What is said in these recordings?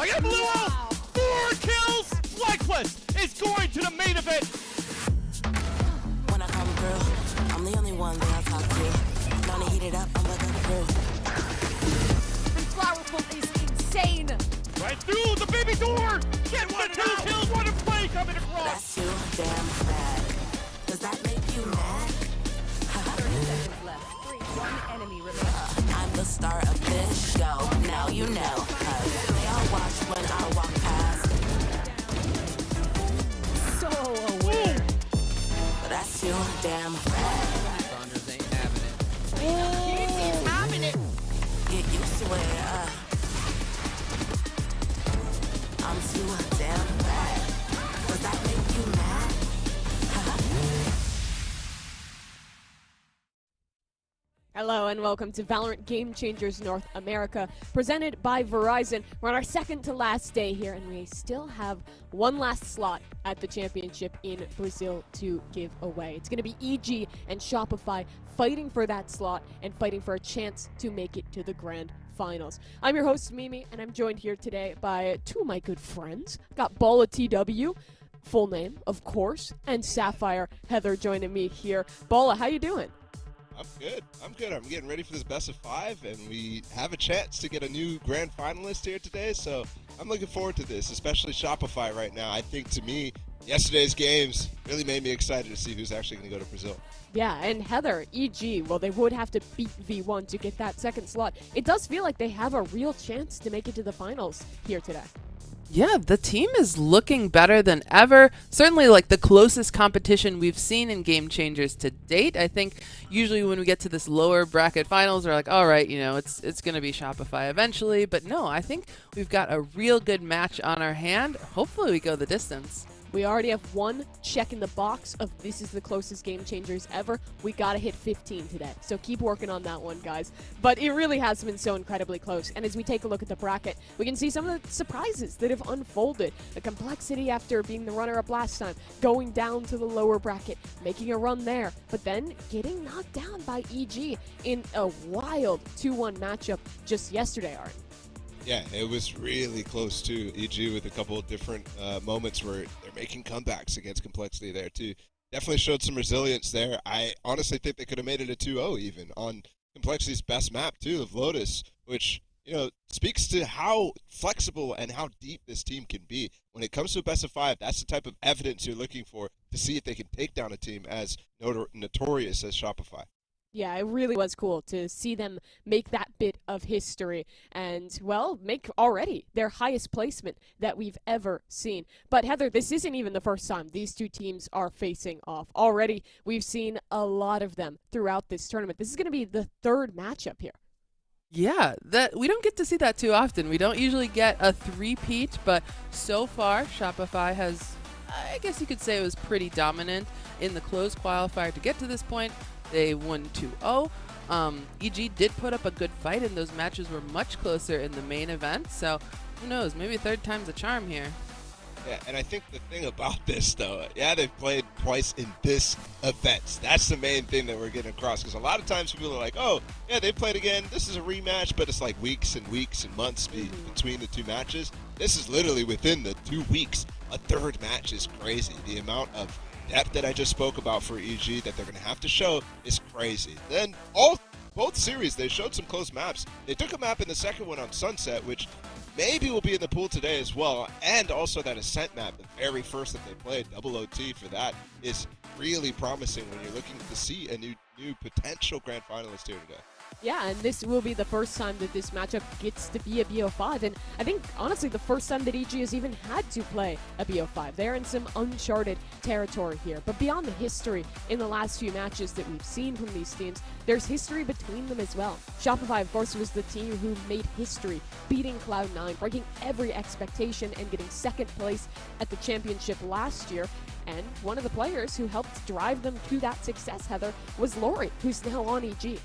Shopify get a blue ult. 4 kills. FlyQuest is going to the main event. When I come through, I'm the only one that I talk to. Gonna heat it up, I'm looking through. And Flowerful is insane. Right through the baby door. Get one, 2 kills, what a play coming across. That's too damn bad. Does that make you mad? 30 seconds left. 1 enemy remaining. I'm the star of this show. Now you know. They all watch when I walk past. So aware. But that's too damn bad. Saunders ain't having it. He's having it. Get used to it. I'm too damn bad. Does that make you mad? Hello and welcome to Valorant Game Changers North America, presented by Verizon. We're on our second to last day here, and we still have one last slot at the championship in Brazil to give away. It's going to be EG and Shopify fighting for that slot and fighting for a chance to make it to the grand finals. I'm your host, Mimi, and I'm joined here today by 2 of my good friends. Got Bo3 full name, of course, and Sapphire Heather joining me here. Bola, how you doing? I'm good. I'm getting ready for this best of 5, and we have a chance to get a new grand finalist here today, so I'm looking forward to this, especially Shopify right now. I think, to me, yesterday's games really made me excited to see who's actually going to go to Brazil. Yeah, and Heather, EG, well, they would have to beat V1 to get that second slot. It does feel like they have a real chance to make it to the finals here today. Yeah, the team is looking better than ever. Certainly like the closest competition we've seen in Game Changers to date. I think usually when we get to this lower bracket finals, we're like, all right, you know, it's going to be Shopify eventually. But no, I think we've got a real good match on our hand. Hopefully we go the distance. We already have one check in the box of this is the closest Game Changers ever. We got to hit 15 today. So keep working on that one, guys. But it really has been so incredibly close. And as we take a look at the bracket, we can see some of the surprises that have unfolded. The complexity after being the runner-up last time, going down to the lower bracket, making a run there, but then getting knocked down by EG in a wild 2-1 matchup just yesterday, Art. Yeah, it was really close too. EG with a couple of different moments where they're making comebacks against Complexity there too. Definitely showed some resilience there. I honestly think they could have made it a 2-0 even on Complexity's best map too, of Lotus, which, you know, speaks to how flexible and how deep this team can be. When it comes to a best of 5, that's the type of evidence you're looking for to see if they can take down a team as notorious as Shopify. Yeah, it really was cool to see them make that bit of history and, well, make already their highest placement that we've ever seen. But Heather, this isn't even the first time these two teams are facing off. Already, we've seen a lot of them throughout this tournament. This is going to be the third matchup here. Yeah, that we don't get to see that too often. We don't usually get a three-peat, but so far Shopify has, I guess you could say, it was pretty dominant in the closed qualifier to get to this point. They won 2-0. EG did put up a good fight, and those matches were much closer in the main event. So who knows? Maybe third time's a charm here. Yeah, and I think the thing about this, though, yeah, they've played twice in this event. That's the main thing that we're getting across, because a lot of times people are like, oh, yeah, they played again. This is a rematch, but it's like weeks and weeks and months between the two matches. This is literally within the 2 weeks. A third match is crazy. The amount of depth that I just spoke about for EG that they're going to have to show is crazy. Then both series, they showed some close maps. They took a map in the second one on Sunset, which maybe will be in the pool today as well, and also that Ascent map, the very first that they played, Double.The for that, is really promising when you're looking to see a new potential grand finalist here today. Yeah, and this will be the first time that this matchup gets to be a BO5, and I think, honestly, the first time that EG has even had to play a BO5. They're in some uncharted territory here, but beyond the history in the last few matches that we've seen from these teams, there's history between them as well. Shopify, of course, was the team who made history, beating Cloud9, breaking every expectation and getting second place at the championship last year. And one of the players who helped drive them to that success, Heather, was Lori, who's now on EG.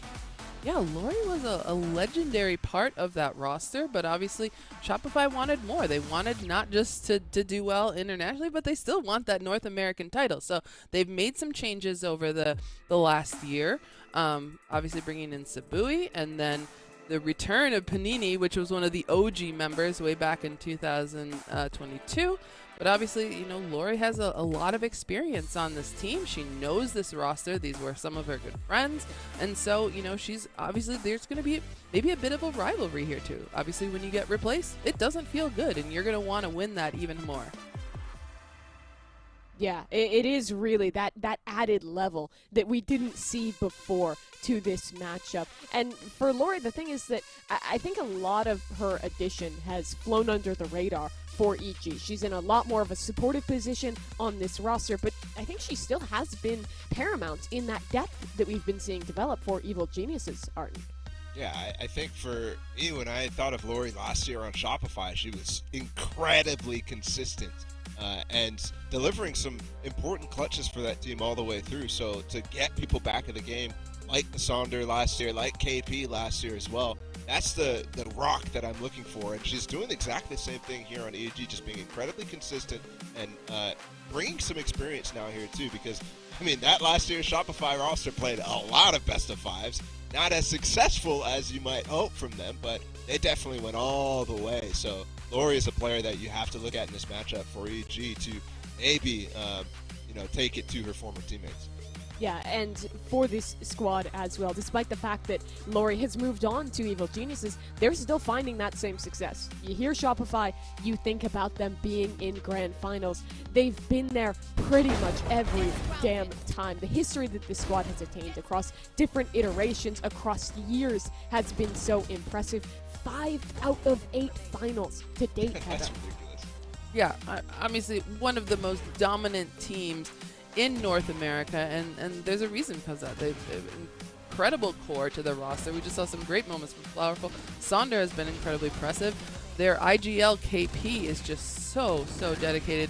Yeah, Lori was a legendary part of that roster, but obviously Shopify wanted more. They wanted not just to do well internationally, but they still want that North American title. So they've made some changes over the last year, obviously bringing in Sabui, and then the return of Panini, which was one of the OG members way back in 2022. But obviously, you know, Lori has a lot of experience on this team. She knows this roster. These were some of her good friends. And so, you know, she's obviously, there's going to be maybe a bit of a rivalry here too. Obviously, when you get replaced, it doesn't feel good, and you're going to want to win that even more. Yeah, it is really that added level that we didn't see before to this matchup. And for Lori, the thing is that I think a lot of her addition has flown under the radar for EG. She's in a lot more of a supportive position on this roster, but I think she still has been paramount in that depth that we've been seeing develop for Evil Geniuses, Arden. Yeah, I think for me, when I thought of Lori last year on Shopify, she was incredibly consistent. And delivering some important clutches for that team all the way through. So to get people back in the game, like Sonder last year, like KP last year as well, that's the rock that I'm looking for. And she's doing exactly the same thing here on EG, just being incredibly consistent and bringing some experience now here too. Because, I mean, that last year Shopify roster played a lot of best of fives. Not as successful as you might hope from them, but they definitely went all the way. So Lori is a player that you have to look at in this matchup for EG to maybe, take it to her former teammates. Yeah, and for this squad as well, despite the fact that Lori has moved on to Evil Geniuses, they're still finding that same success. You hear Shopify, you think about them being in grand finals. They've been there pretty much every damn time. The history that this squad has attained across different iterations, across years, has been so impressive. 5 out of 8 finals to date, Heather. That's ridiculous. Yeah, obviously one of the most dominant teams in North America, and there's a reason because of that. They've incredible core to their roster. We just saw some great moments from Flowerful. Sonder has been incredibly impressive. Their IGL KP is just so dedicated,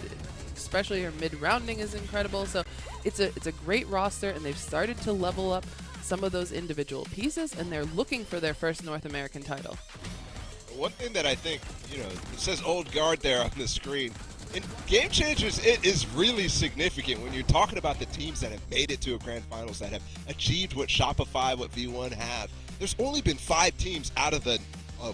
especially her mid-rounding is incredible. So it's a great roster, and they've started to level up some of those individual pieces, and they're looking for their first North American title. One thing that I think, it says old guard there on the screen. In Game Changers, it is really significant when you're talking about the teams that have made it to a grand finals, that have achieved what Shopify, what V1 have. There's only been 5 teams out of the,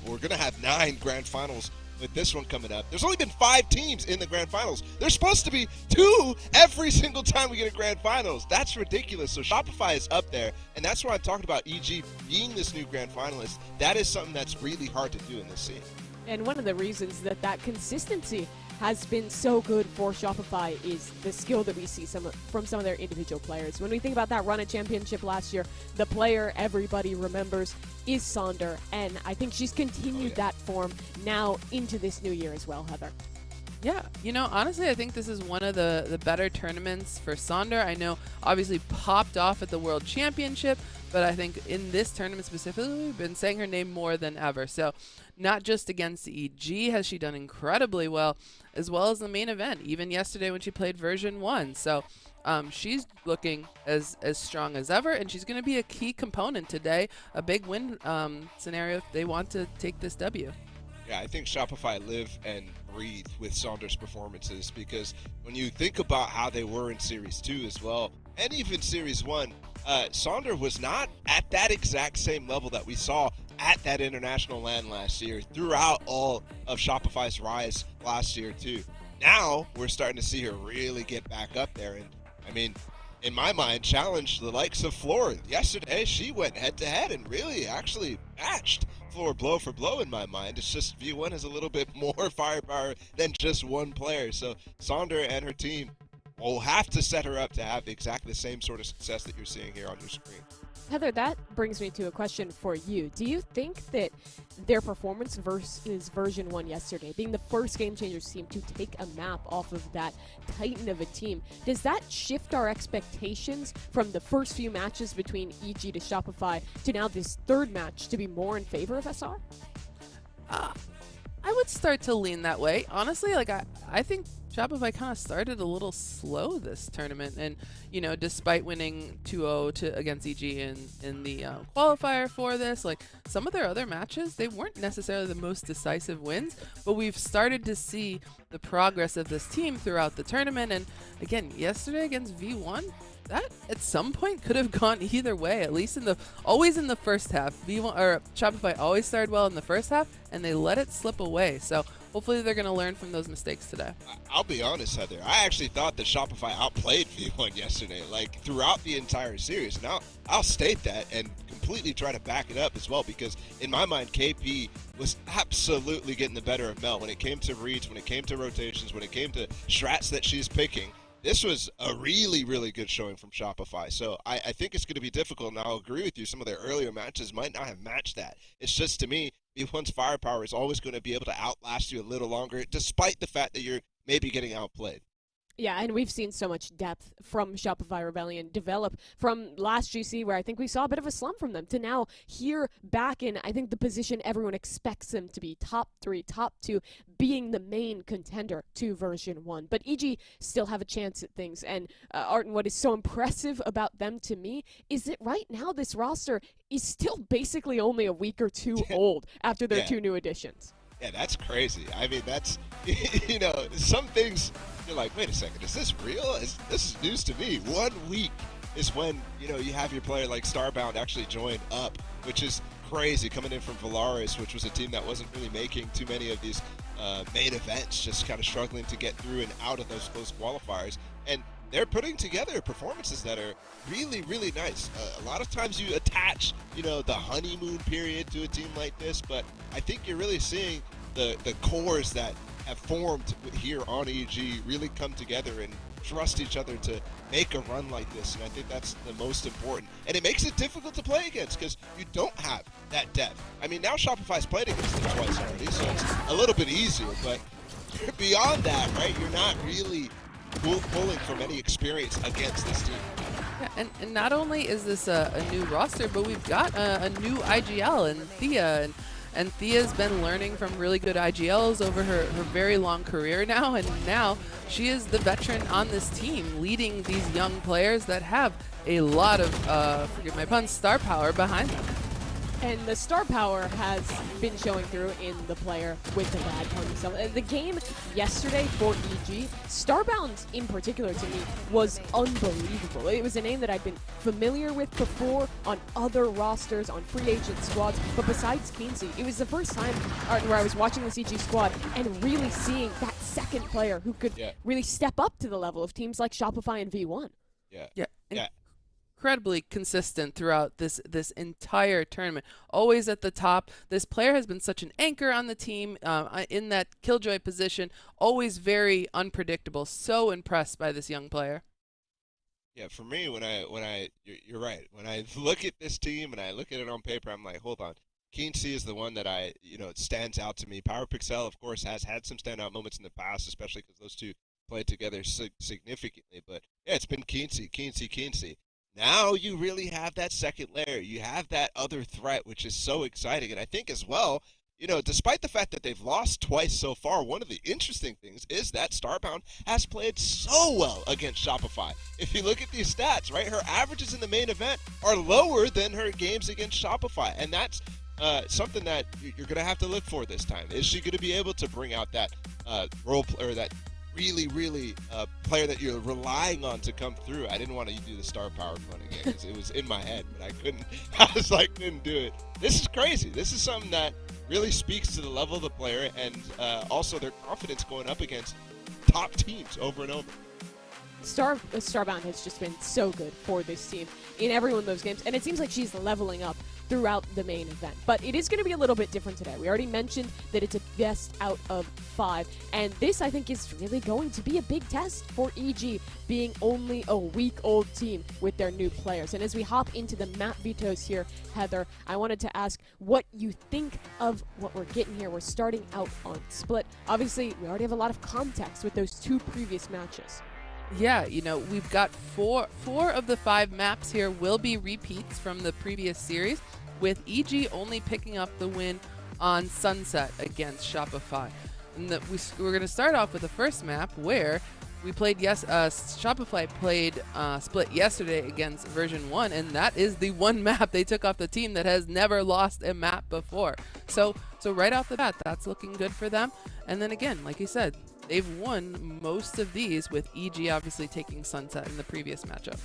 we're going to have 9 grand finals with this one coming up. There's only been 5 teams in the grand finals. There's supposed to be 2 every single time we get a grand finals. That's ridiculous. So Shopify is up there, and that's why I'm talking about EG being this new grand finalist. That is something that's really hard to do in this scene. And one of the reasons that consistency has been so good for Shopify is the skill that we see from some of their individual players. When we think about that run at championship last year, the player everybody remembers is Sonder, and I think she's continued that form now into this new year as well, Heather. Yeah, honestly, I think this is one of the better tournaments for Sonder. I know, obviously, popped off at the World Championship, but I think in this tournament specifically, we've been saying her name more than ever. So not just against EG has she done incredibly well, as well as the main event, even yesterday when she played version 1. So she's looking as strong as ever, and she's going to be a key component today, a big win scenario if they want to take this W. Yeah, I think Shopify live and breathe with Sonder's performances, because when you think about how they were in Series 2 as well, and even Series 1, Sonder was not at that exact same level that we saw at that international LAN last year, throughout all of Shopify's rise last year too. Now we're starting to see her really get back up there, and I mean, in my mind, challenged the likes of Floor. Yesterday, she went head-to-head and really actually matched Floor blow for blow in my mind. It's just V1 has a little bit more firepower than just one player. So Sonder and her team will have to set her up to have exactly the same sort of success that you're seeing here on your screen. Heather, that brings me to a question for you. Do you think that their performance versus version 1 yesterday, being the first Game Changers team to take a map off of that titan of a team, does that shift our expectations from the first few matches between EG to Shopify to now this third match to be more in favor of SR? I would start to lean that way. Honestly, I think Shopify kind of started a little slow this tournament, and despite winning 2-0 against EG in the qualifier for this, some of their other matches, they weren't necessarily the most decisive wins, but we've started to see the progress of this team throughout the tournament. And again, yesterday against V1, that at some point could have gone either way, at least always in the first half. V1 or Shopify always started well in the first half, and they let it slip away. So hopefully they're going to learn from those mistakes today. I'll be honest, Heather. I actually thought that Shopify outplayed V1 yesterday, like throughout the entire series. Now, I'll state that and completely try to back it up as well, because in my mind, KP was absolutely getting the better of Mel when it came to reads, when it came to rotations, when it came to strats that she's picking. This was a really, really good showing from Shopify. So I think it's going to be difficult, and I'll agree with you. Some of their earlier matches might not have matched that. It's just, to me, V1's firepower is always going to be able to outlast you a little longer, despite the fact that you're maybe getting outplayed. Yeah, and we've seen so much depth from Shopify Rebellion develop from last GC, where I think we saw a bit of a slump from them, to now here back in, I think, the position everyone expects them to be, top 3, top 2, being the main contender to version 1. But EG still have a chance at things, and Arten, what is so impressive about them to me is that right now this roster is still basically only a week or two old after their 2 new additions. Yeah, that's crazy. I mean, that's, some things you're like, wait a second, is this real? This is news to me. 1 week is when, you have your player like Starbound actually join up, which is crazy, coming in from Valaris, which was a team that wasn't really making too many of these main events, just kind of struggling to get through and out of those close qualifiers. And they're putting together performances that are really, really nice. A lot of times you attach, the honeymoon period to a team like this, but I think you're really seeing the cores that have formed here on EG really come together and trust each other to make a run like this, and I think that's the most important. And it makes it difficult to play against because you don't have that depth. I mean, now Shopify's played against them twice already, so it's a little bit easier, but beyond that, right, you're not really pulling from any experience against this team. Yeah, and not only is this a new roster, but we've got a new IGL in Thea, and Thea's been learning from really good IGLs over her very long career now, and now she is the veteran on this team, leading these young players that have a lot of, forgive my pun, star power behind them. And the star power has been showing through in the player with the bad pun himself. The game yesterday for EG, Starbound in particular to me was unbelievable. It was a name that I'd been familiar with before on other rosters, on free agent squads, but besides Kinsey, it was the first time where I was watching this EG squad and really seeing that second player who could really step up to the level of teams like Shopify and V1. Yeah. Incredibly consistent throughout this entire tournament, always at the top. This player has been such an anchor on the team in that killjoy position, always very unpredictable. So impressed by this young player. Yeah, for me, you're right. When I look at this team and I look at it on paper, I'm like, hold on. Kinsey is the one that it stands out to me. PowerPixel, of course, has had some standout moments in the past, especially because those two played together significantly. But yeah, it's been Kinsey. Now you really have that second layer. You have that other threat, which is so exciting. And I think as well, despite the fact that they've lost twice so far, one of the interesting things is that Starbound has played so well against Shopify. If you look at these stats, right, her averages in the main event are lower than her games against Shopify. And that's something that you're going to have to look for this time. Is she going to be able to bring out that role player, that really, really player that you're relying on to come through? I didn't want to do the star power fun again because it was in my head, but I couldn't. Couldn't do it. This is crazy. This is something that really speaks to the level of the player and also their confidence going up against top teams over and over. Starbound has just been so good for this team in every one of those games, and it seems like she's leveling up throughout the main event. But it is going to be a little bit different today. We already mentioned that it's a best out of 5, and this, I think, is really going to be a big test for EG, being only a week-old team with their new players. And as we hop into the map vetoes here, Heather, I wanted to ask what you think of what we're getting here. We're starting out on Split. Obviously, we already have a lot of context with those 2 previous matches. Yeah, we've got four of the 5 maps here will be repeats from the previous series, with EG only picking up the win on Sunset against Shopify. And we're going to start off with the first map where we played, Shopify played Split yesterday against version 1, and that is the one map they took off the team that has never lost a map before. So right off the bat, that's looking good for them. And then again, like you said, they've won most of these, with EG obviously taking Sunset in the previous matchup.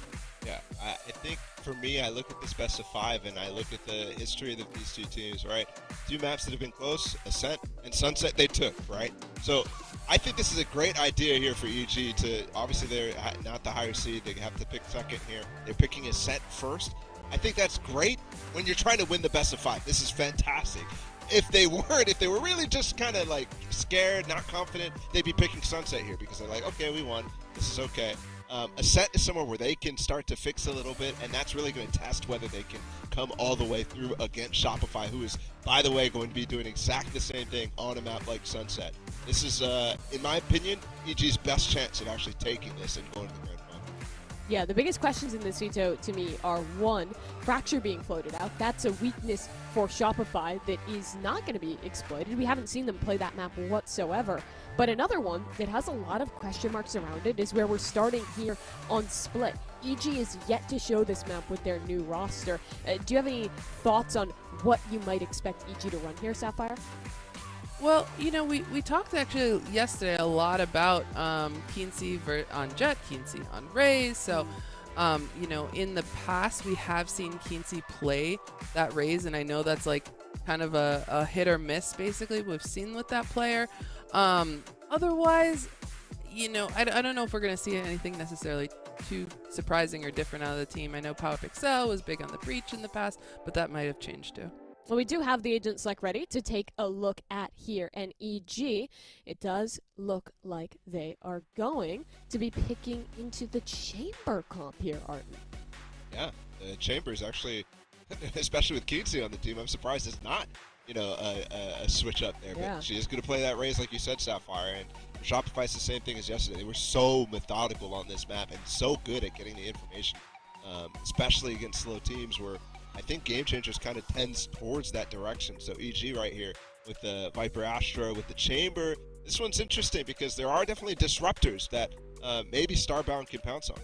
Yeah, I think for me, I look at this best of 5 and I look at the history of these two teams, right? 2 maps that have been close, Ascent and Sunset, they took, right? So I think this is a great idea here for EG to, obviously they're not the higher seed, they have to pick second here. They're picking Ascent first. I think that's great when you're trying to win the best of 5. This is fantastic. If they were really just kind of like scared, not confident, they'd be picking Sunset here because they're like, okay, we won. This is okay. Ascent is somewhere where they can start to fix a little bit, and that's really going to test whether they can come all the way through against Shopify, who is, by the way, going to be doing exactly the same thing on a map like Sunset. This is, in my opinion, EG's best chance of actually taking this and going to the grand final. Yeah, the biggest questions in this veto to me are, one, Fracture being floated out. That's a weakness for Shopify that is not going to be exploited. We haven't seen them play that map whatsoever. But another one that has a lot of question marks around it is where we're starting here on Split. EG is yet to show this map with their new roster. Do you have any thoughts on what you might expect EG to run here, Sapphire? Well, you know, we talked actually yesterday a lot about Keency on Jet, Keency on Raze. So, you know, in the past we have seen Keency play that Raze, and I know that's like kind of a hit or miss basically we've seen with that player. Otherwise, you know, I don't know if we're going to see anything necessarily too surprising or different out of the team. I know PowerPixel was big on the Breach in the past, but that might have changed too. Well, we do have the agent select ready to take a look at here, and EG, it does look like they are going to be picking into the Chamber comp here, Arden. Yeah, the Chamber's actually, especially with Keency on the team, I'm surprised it's not, you know, a switch up there. Yeah. But she is going to play that Raze, like you said, Sapphire. And for Shopify, it's the same thing as yesterday. They were so methodical on this map and so good at getting the information, especially against slow teams where I think Game Changers kind of tends towards that direction. So EG right here with the Viper Astra, with the Chamber. This one's interesting because there are definitely disruptors that maybe Starbound can pounce on.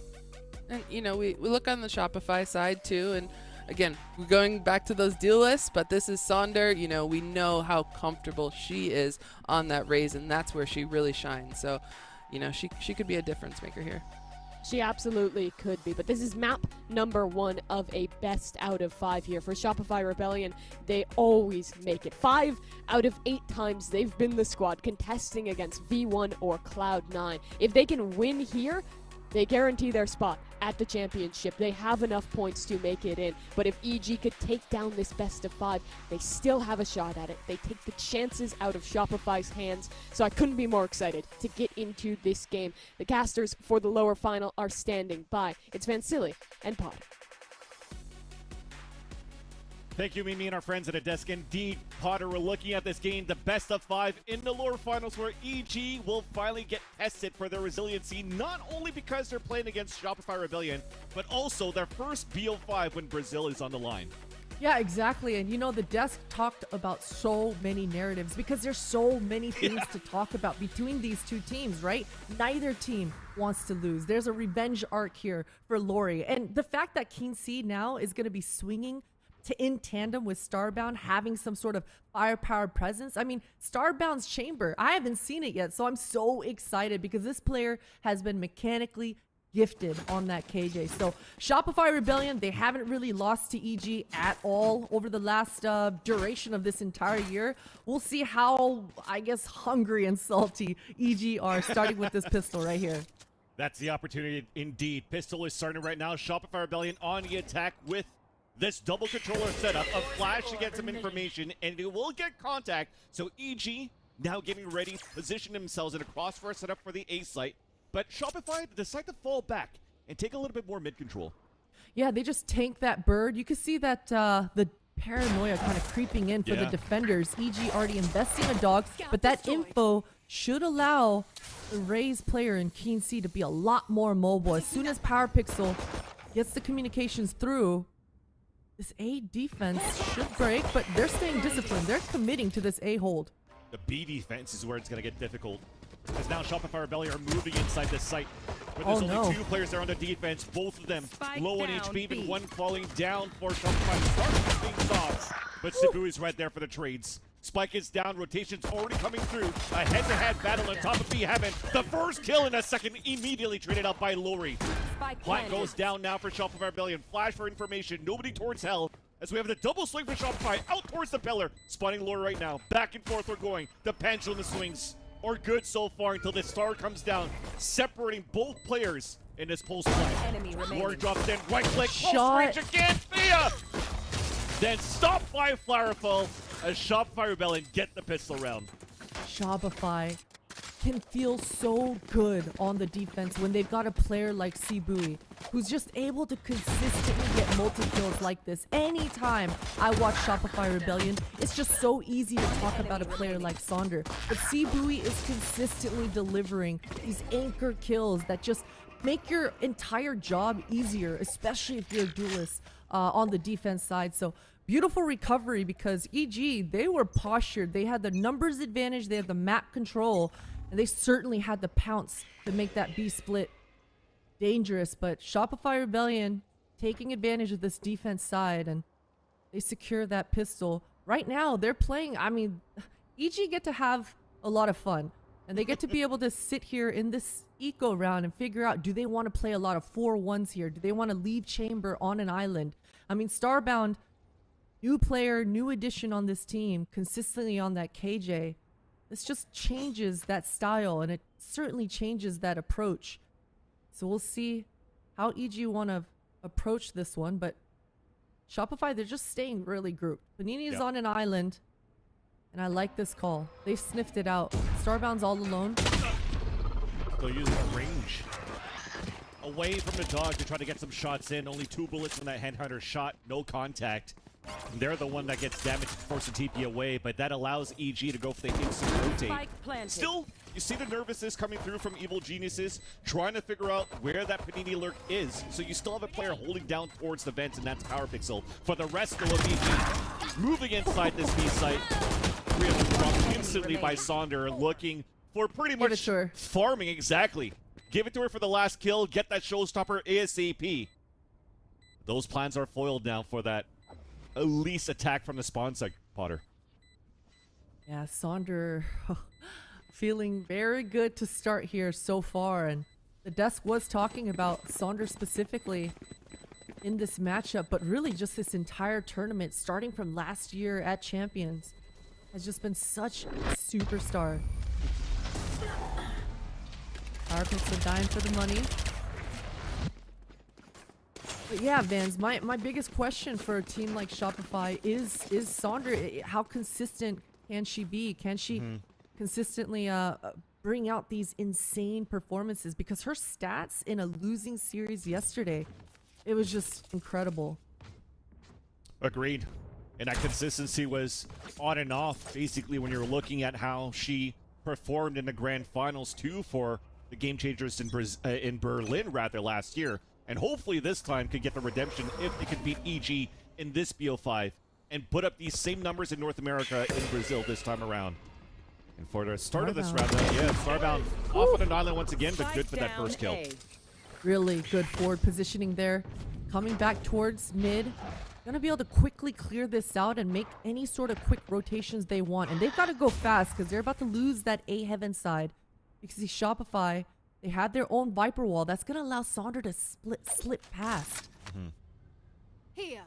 And, you know, we look on the Shopify side too, and again, we're going back to those deal lists, but this is Sonder. You know, we know how comfortable she is on that Raze, and that's where she really shines. So, you know, she could be a difference maker here. She absolutely could be, but this is map number 1 of a best out of 5 here. For Shopify Rebellion, they always make it. 5 out of 8 times they've been the squad contesting against V1 or Cloud9. If they can win here, they guarantee their spot at the championship. They have enough points to make it in. But if EG could take down this best of 5, they still have a shot at it. They take the chances out of Shopify's hands. So I couldn't be more excited to get into this game. The casters for the lower final are standing by. It's Vansili and Pod. Thank you, Mimi and our friends at a desk. Indeed, Potter, we're looking at this game, the best of 5 in the lower finals, where EG will finally get tested for their resiliency, not only because they're playing against Shopify Rebellion, but also their first BO5 when Brazil is on the line. Yeah, exactly. And you know, the desk talked about so many narratives because there's so many things to talk about between these two teams, right? Neither team wants to lose. There's a revenge arc here for Lori. And the fact that Keency now is going to be swinging in tandem with Starbound, having some sort of firepower presence. I mean, Starbound's Chamber, I haven't seen it yet, so I'm so excited because this player has been mechanically gifted on that KJ. So Shopify Rebellion, they haven't really lost to EG at all over the last duration of this entire year. We'll see how, I guess, hungry and salty EG are, starting with this pistol right here. That's the opportunity indeed. Pistol is starting right now. Shopify Rebellion on the attack with this double controller setup of Flash to get some information, and it will get contact. So EG now getting ready, position themselves in a crossfire setup for the A site. But Shopify decide to fall back and take a little bit more mid control. Yeah, they just tank that bird. You can see that the paranoia kind of creeping in for the defenders. EG already investing a dog, but that info should allow the Raze player in Keency to be a lot more mobile. As soon as PowerPixel gets the communications through, this A defense should break, but they're staying disciplined. They're committing to this A hold. The B defense is where it's going to get difficult. As now Shopify Rebellion are moving inside the site. But there's only 2 players there on the defense, both of them low on HP, even one falling down for Shopify to start things off. But Cebu is right there for the trades. Spike is down, rotation's already coming through. A head-to-head battle on top of B Heaven. The first kill in a second immediately traded out by Lori. Black goes down now for Shopify Rebellion. Flash for information, nobody towards hell. As we have the double swing for Shopify, out towards the pillar. Spawning Lori right now, back and forth we're going. The pendulum swings are good so far until the star comes down, separating both players in this pulse play. Lori drops in, right click, pulse range again, Thea! Then stopped by Flowerful as Shopify Rebellion get the pistol round. Shopify can feel so good on the defense when they've got a player like Sibui, who's just able to consistently get multi-kills like this. Anytime I watch Shopify Rebellion, it's just so easy to talk about a player like Sonder. But Sibui is consistently delivering these anchor kills that just make your entire job easier, especially if you're a duelist on the defense side. So beautiful recovery because EG, they were postured. They had the numbers advantage, they had the map control, and they certainly had the pounce to make that B split dangerous. But Shopify Rebellion taking advantage of this defense side, and they secure that pistol. Right now, they're playing, I mean, EG get to have a lot of fun. And they get to be able to sit here in this eco round and figure out, do they want to play a lot of 4-1s here? Do they want to leave Chamber on an island? I mean, Starbound, new player, new addition on this team, consistently on that KJ. This just changes that style, and it certainly changes that approach. So we'll see how EG want to approach this one, but Shopify, they're just staying really grouped. Panini is on an island, and I like this call. They've sniffed it out. Starbound's all alone. They'll use the range away from the dog to try to get some shots in. Only 2 bullets from that Headhunter shot, no contact. And they're the one that gets damaged to force the TP away, but that allows EG to go for the instant rotate. Still, you see the nervousness coming through from Evil Geniuses, trying to figure out where that Panini lurk is. So you still have a player holding down towards the vents, and that's Power Pixel. For the rest of EG, moving inside this B site, 3 of them dropped instantly by Sonder, looking for pretty much farming. Exactly. Give it to her for the last kill, get that showstopper ASAP. Those plans are foiled now for that Elise attack from the spawn site, Potter. Yeah, Sonder feeling very good to start here so far, and the desk was talking about Sonder specifically in this matchup, but really just this entire tournament, starting from last year at Champions, has just been such a superstar. Power Pixel dying for the money. But yeah, Vans, my biggest question for a team like Shopify is Sonder. How consistent can she be? Can she consistently bring out these insane performances? Because her stats in a losing series yesterday, it was just incredible. Agreed. And that consistency was on and off, basically, when you're looking at how she performed in the grand finals, too, for the Game Changers in Berlin, rather, last year. And hopefully this time could get the redemption if they can beat EG in this BO5 and put up these same numbers in North America in Brazil this time around. And for the start of this round, Starbound off on an island once again, but good for that first kill. Really good forward positioning there. Coming back towards mid. Gonna be able to quickly clear this out and make any sort of quick rotations they want. And they've got to go fast because they're about to lose that A Heaven side. Because the Shopify, they had their own Viper wall. That's going to allow Sonder to slip past. Here.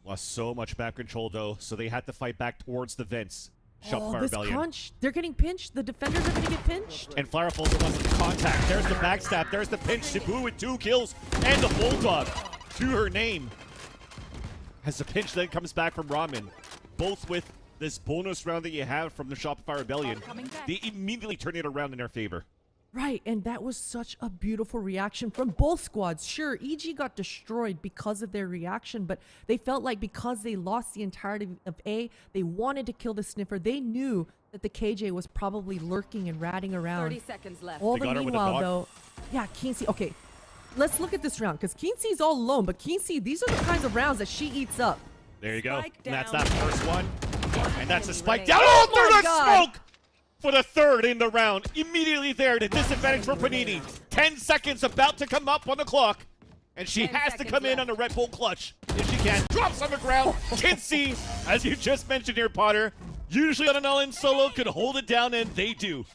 Lost so much back control, though, so they had to fight back towards the vents. Shopify this Rebellion. crunch. They're getting pinched. The defenders are going to get pinched. And Flowerful wants the contact. There's the backstab. There's the pinch. Cebu with 2 kills and the Bulldog to her name. As the pinch then comes back from Ramen. Both with this bonus round that you have from the Shopify Rebellion. They immediately turn it around in their favor. Right, and that was such a beautiful reaction from both squads. Sure, EG got destroyed because of their reaction, but they felt like because they lost the entirety of A, they wanted to kill the sniffer. They knew that the KJ was probably lurking and ratting around. 30 seconds left. All the meanwhile, though, yeah, Kinsey, okay, let's look at this round, because Kinsey's all alone, but Kinsey, these are the kinds of rounds that she eats up. There you go. Spike And that's down. that first one. And that's a spike down. Oh, through my the God. smoke! For the third in the round. Immediately there, the disadvantage for Panini. 10 seconds about to come up on the clock. And she 10 has to seconds come in left. on a Red Bull clutch. If she can. Drops on the ground. Kinsey, as you just mentioned here, Potter, Usually on an all-in solo, could hold it down, and they do.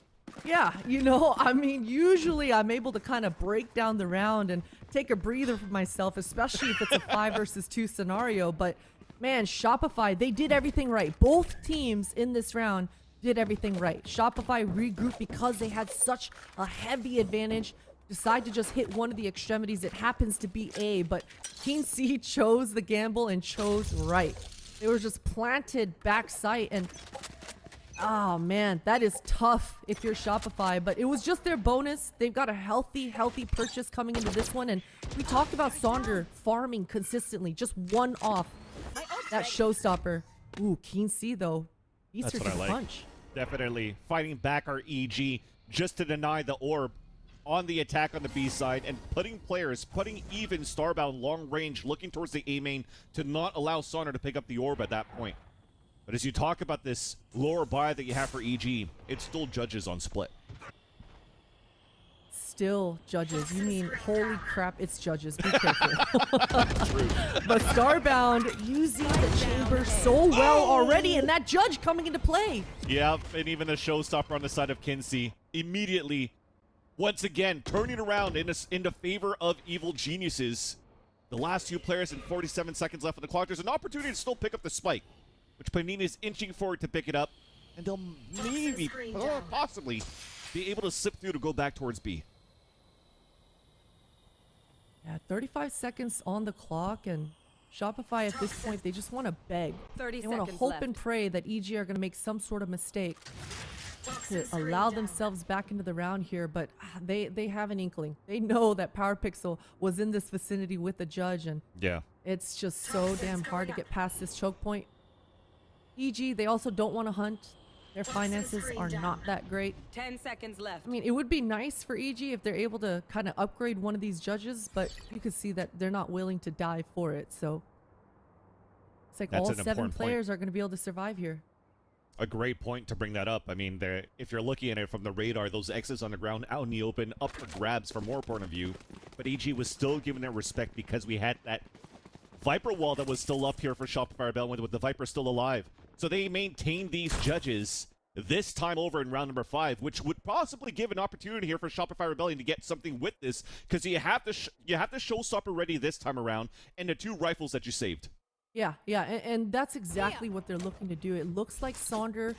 Yeah, you know, I mean, usually I'm able to kind of break down the round and take a breather for myself, especially if it's a 5 versus 2 scenario. But man, Shopify, they did everything right. Both teams in this round did everything right. Shopify regrouped because they had such a heavy advantage. Decide to just hit one of the extremities. It happens to be A, but King C chose the gamble and chose right. They were just planted back sight, and oh man, that is tough if you're Shopify, but it was just their bonus. They've got a healthy purchase coming into this one, and we talked about Sonder farming consistently, just one off that showstopper. Ooh, King C though, That's Easter's what I a like. punch. Definitely fighting back our EG just to deny the orb on the attack on the B side and putting even Starbound long range looking towards the A main to not allow Sonder to pick up the orb at that point. But as you talk about this lower buy that you have for EG, it still judges on split. Still judges. You mean, holy crap, it's judges. Be careful. But Starbound using the chamber so well already, and that judge coming into play. Yeah, and even the showstopper on the side of Kinsey immediately, once again, turning around into favor of Evil Geniuses. The last two players and 47 seconds left on the clock. There's an opportunity to still pick up the spike, which Panini is inching forward to pick it up, and they'll maybe, possibly, be able to slip through to go back towards B. Yeah, 35 seconds on the clock, and Shopify at this point, they just want to beg. 30 They want to seconds hope left. and pray that EG are going to make some sort of mistake to allow themselves back into the round here, but they have an inkling. They know that PowerPixel was in this vicinity with the judge, and Yeah. it's just so damn hard to get past this choke point. EG, they also don't want to hunt. Their finances are not that great. 10 seconds left. I mean, it would be nice for EG if they're able to kind of upgrade one of these judges, but you can see that they're not willing to die for it. So it's like That's all an 7 important point. players are going to be able to survive here. A great point to bring that up. I mean, if you're looking at it from the radar, those X's on the ground out in the open, up for grabs from our point of view. But EG was still giving their respect because we had that Viper wall that was still up here for Shopify Rebellion with the Viper still alive. So they maintained these judges this time over in round number 5, which would possibly give an opportunity here for Shopify Rebellion to get something with this, because you have the showstopper ready this time around and the 2 rifles that you saved. Yeah, and that's exactly what they're looking to do. It looks like Sonder,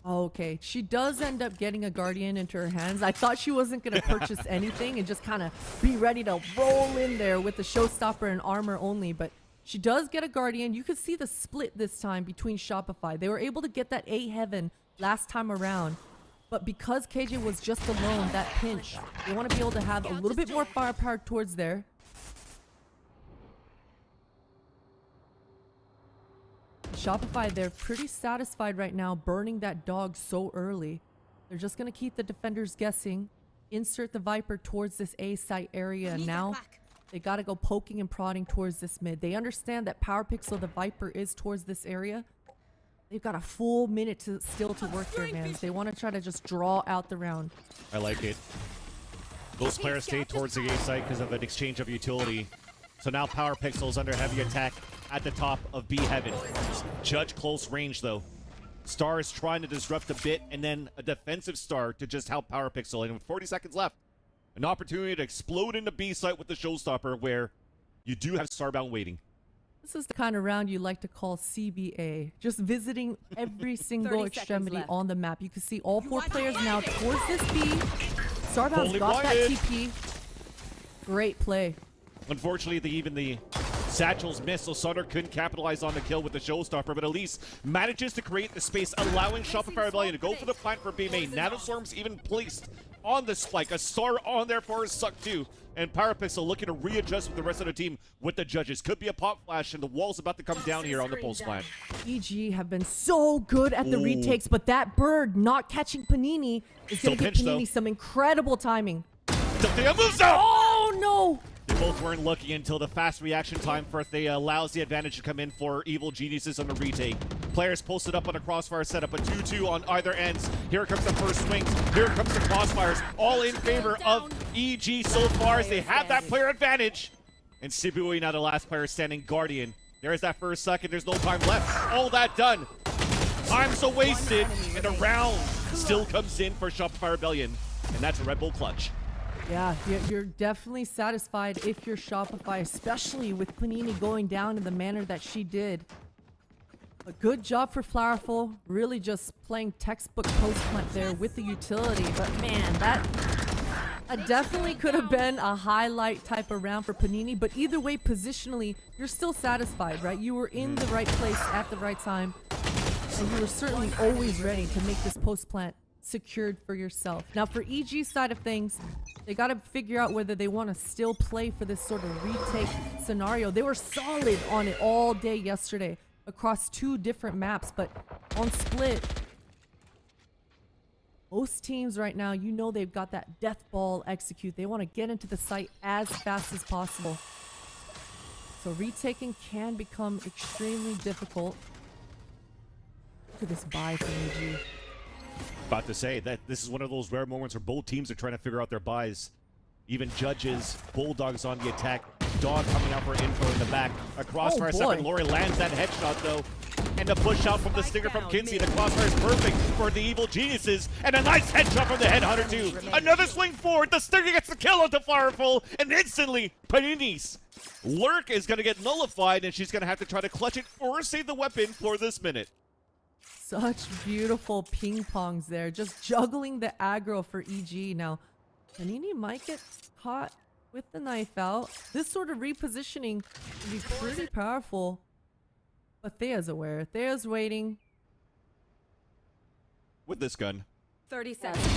okay, she does end up getting a Guardian into her hands. I thought she wasn't going to purchase anything and just kind of be ready to roll in there with the showstopper and armor only, but she does get a Guardian. You could see the split this time between Shopify. They were able to get that A Heaven last time around, but because KJ was just alone, that pinch, they want to be able to have a little bit more firepower towards there. Shopify, they're pretty satisfied right now burning that dog so early. They're just going to keep the defenders guessing, insert the Viper towards this A site area, and now they got to go poking and prodding towards this mid. They understand that PowerPixel, the Viper, is towards this area. They've got a full minute still to work their mans. They want to try to just draw out the round. I like it. Those players stay towards the A site because of an exchange of utility. So now PowerPixel's under heavy attack at the top of B Heaven. Judge close range though. Star is trying to disrupt a bit, and then a defensive Star to just help PowerPixel. And with 40 seconds left, an opportunity to explode into B site with the showstopper, where you do have Starbound waiting. This is the kind of round you like to call CBA. Just visiting every single 30 extremity seconds left. on the map. You can see all 4 players now towards this B. Starbound's Fully got that blinded. TP. Great play. Unfortunately, even the satchels missed, so Sutter couldn't capitalize on the kill with the showstopper, but at least manages to create the space, allowing Shopify Rebellion to go for the plant for B main. Nanostorm's even placed on the spike. A Star on there for his suck too. And PowerPixel looking to readjust with the rest of the team with the judges. Could be a pop flash, and the wall's about to come down here on the post plant. EG have been so good at the retakes, but that bird not catching Panini is Still going to give pinched, Panini though. some incredible timing. Delthea moves out! Oh, no! They both weren't looking until the fast reaction time for they allows the advantage to come in for Evil Geniuses on the retake. Players posted up on a crossfire setup, a 2-2 on either ends. Here comes the first swings. Here comes the crossfires, all in favor of EG so far as they have that player advantage. And Sibui now the last player standing Guardian. There's that first second. There's no time left. All that done. Time so wasted, and a round still comes in for Shopify Rebellion, and that's a Red Bull clutch. Yeah, you're definitely satisfied if you're Shopify, especially with Panini going down in the manner that she did. A good job for Flowerful, really just playing textbook post plant there with the utility. But man, that definitely could have been a highlight type of round for Panini. But either way, positionally, you're still satisfied, right? You were in the right place at the right time. And you were certainly always ready to make this post plant secured for yourself. Now for EG's side of things, they got to figure out whether they want to still play for this sort of retake scenario. They were solid on it all day yesterday across 2 different maps, but on split, most teams right now, you know they've got that death ball execute. They want to get into the site as fast as possible. So retaking can become extremely difficult. Look at this buy from EG. About to say that this is one of those rare moments where both teams are trying to figure out their buys. Even Judges, Bulldogs on the attack, Dog coming out for info in the back. A crossfire second, Lori lands that headshot though. And the push out from the stinger from Kinsey. The crossfire is perfect for the evil geniuses. And a nice headshot from the headhunter too. Another swing forward, the stinger gets the kill onto Fireful, and instantly Panini's lurk is going to get nullified, and she's going to have to try to clutch it or save the weapon for this minute. Such beautiful ping pongs there, just juggling the aggro for EG. Now, Panini might get caught with the knife out. This sort of repositioning would be pretty powerful. But Thea's aware. Thea's waiting. With this gun. 30 seconds.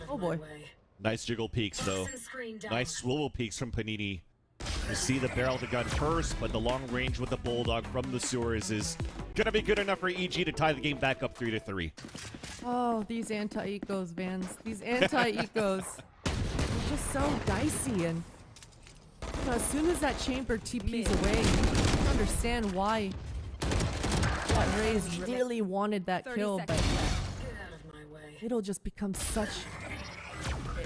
Oh boy. Nice jiggle peeks though. Nice swivel peeks from Panini. You see the barrel of the gun first, but the long range with the Bulldog from the sewers is gonna be good enough for EG to tie the game back up 3-3. Oh, these anti-ecos, Vans. These anti-ecos. They're just so dicey, and you know, as soon as that chamber TP's away, you can understand why that Raze really wanted that kill, but it'll just become such...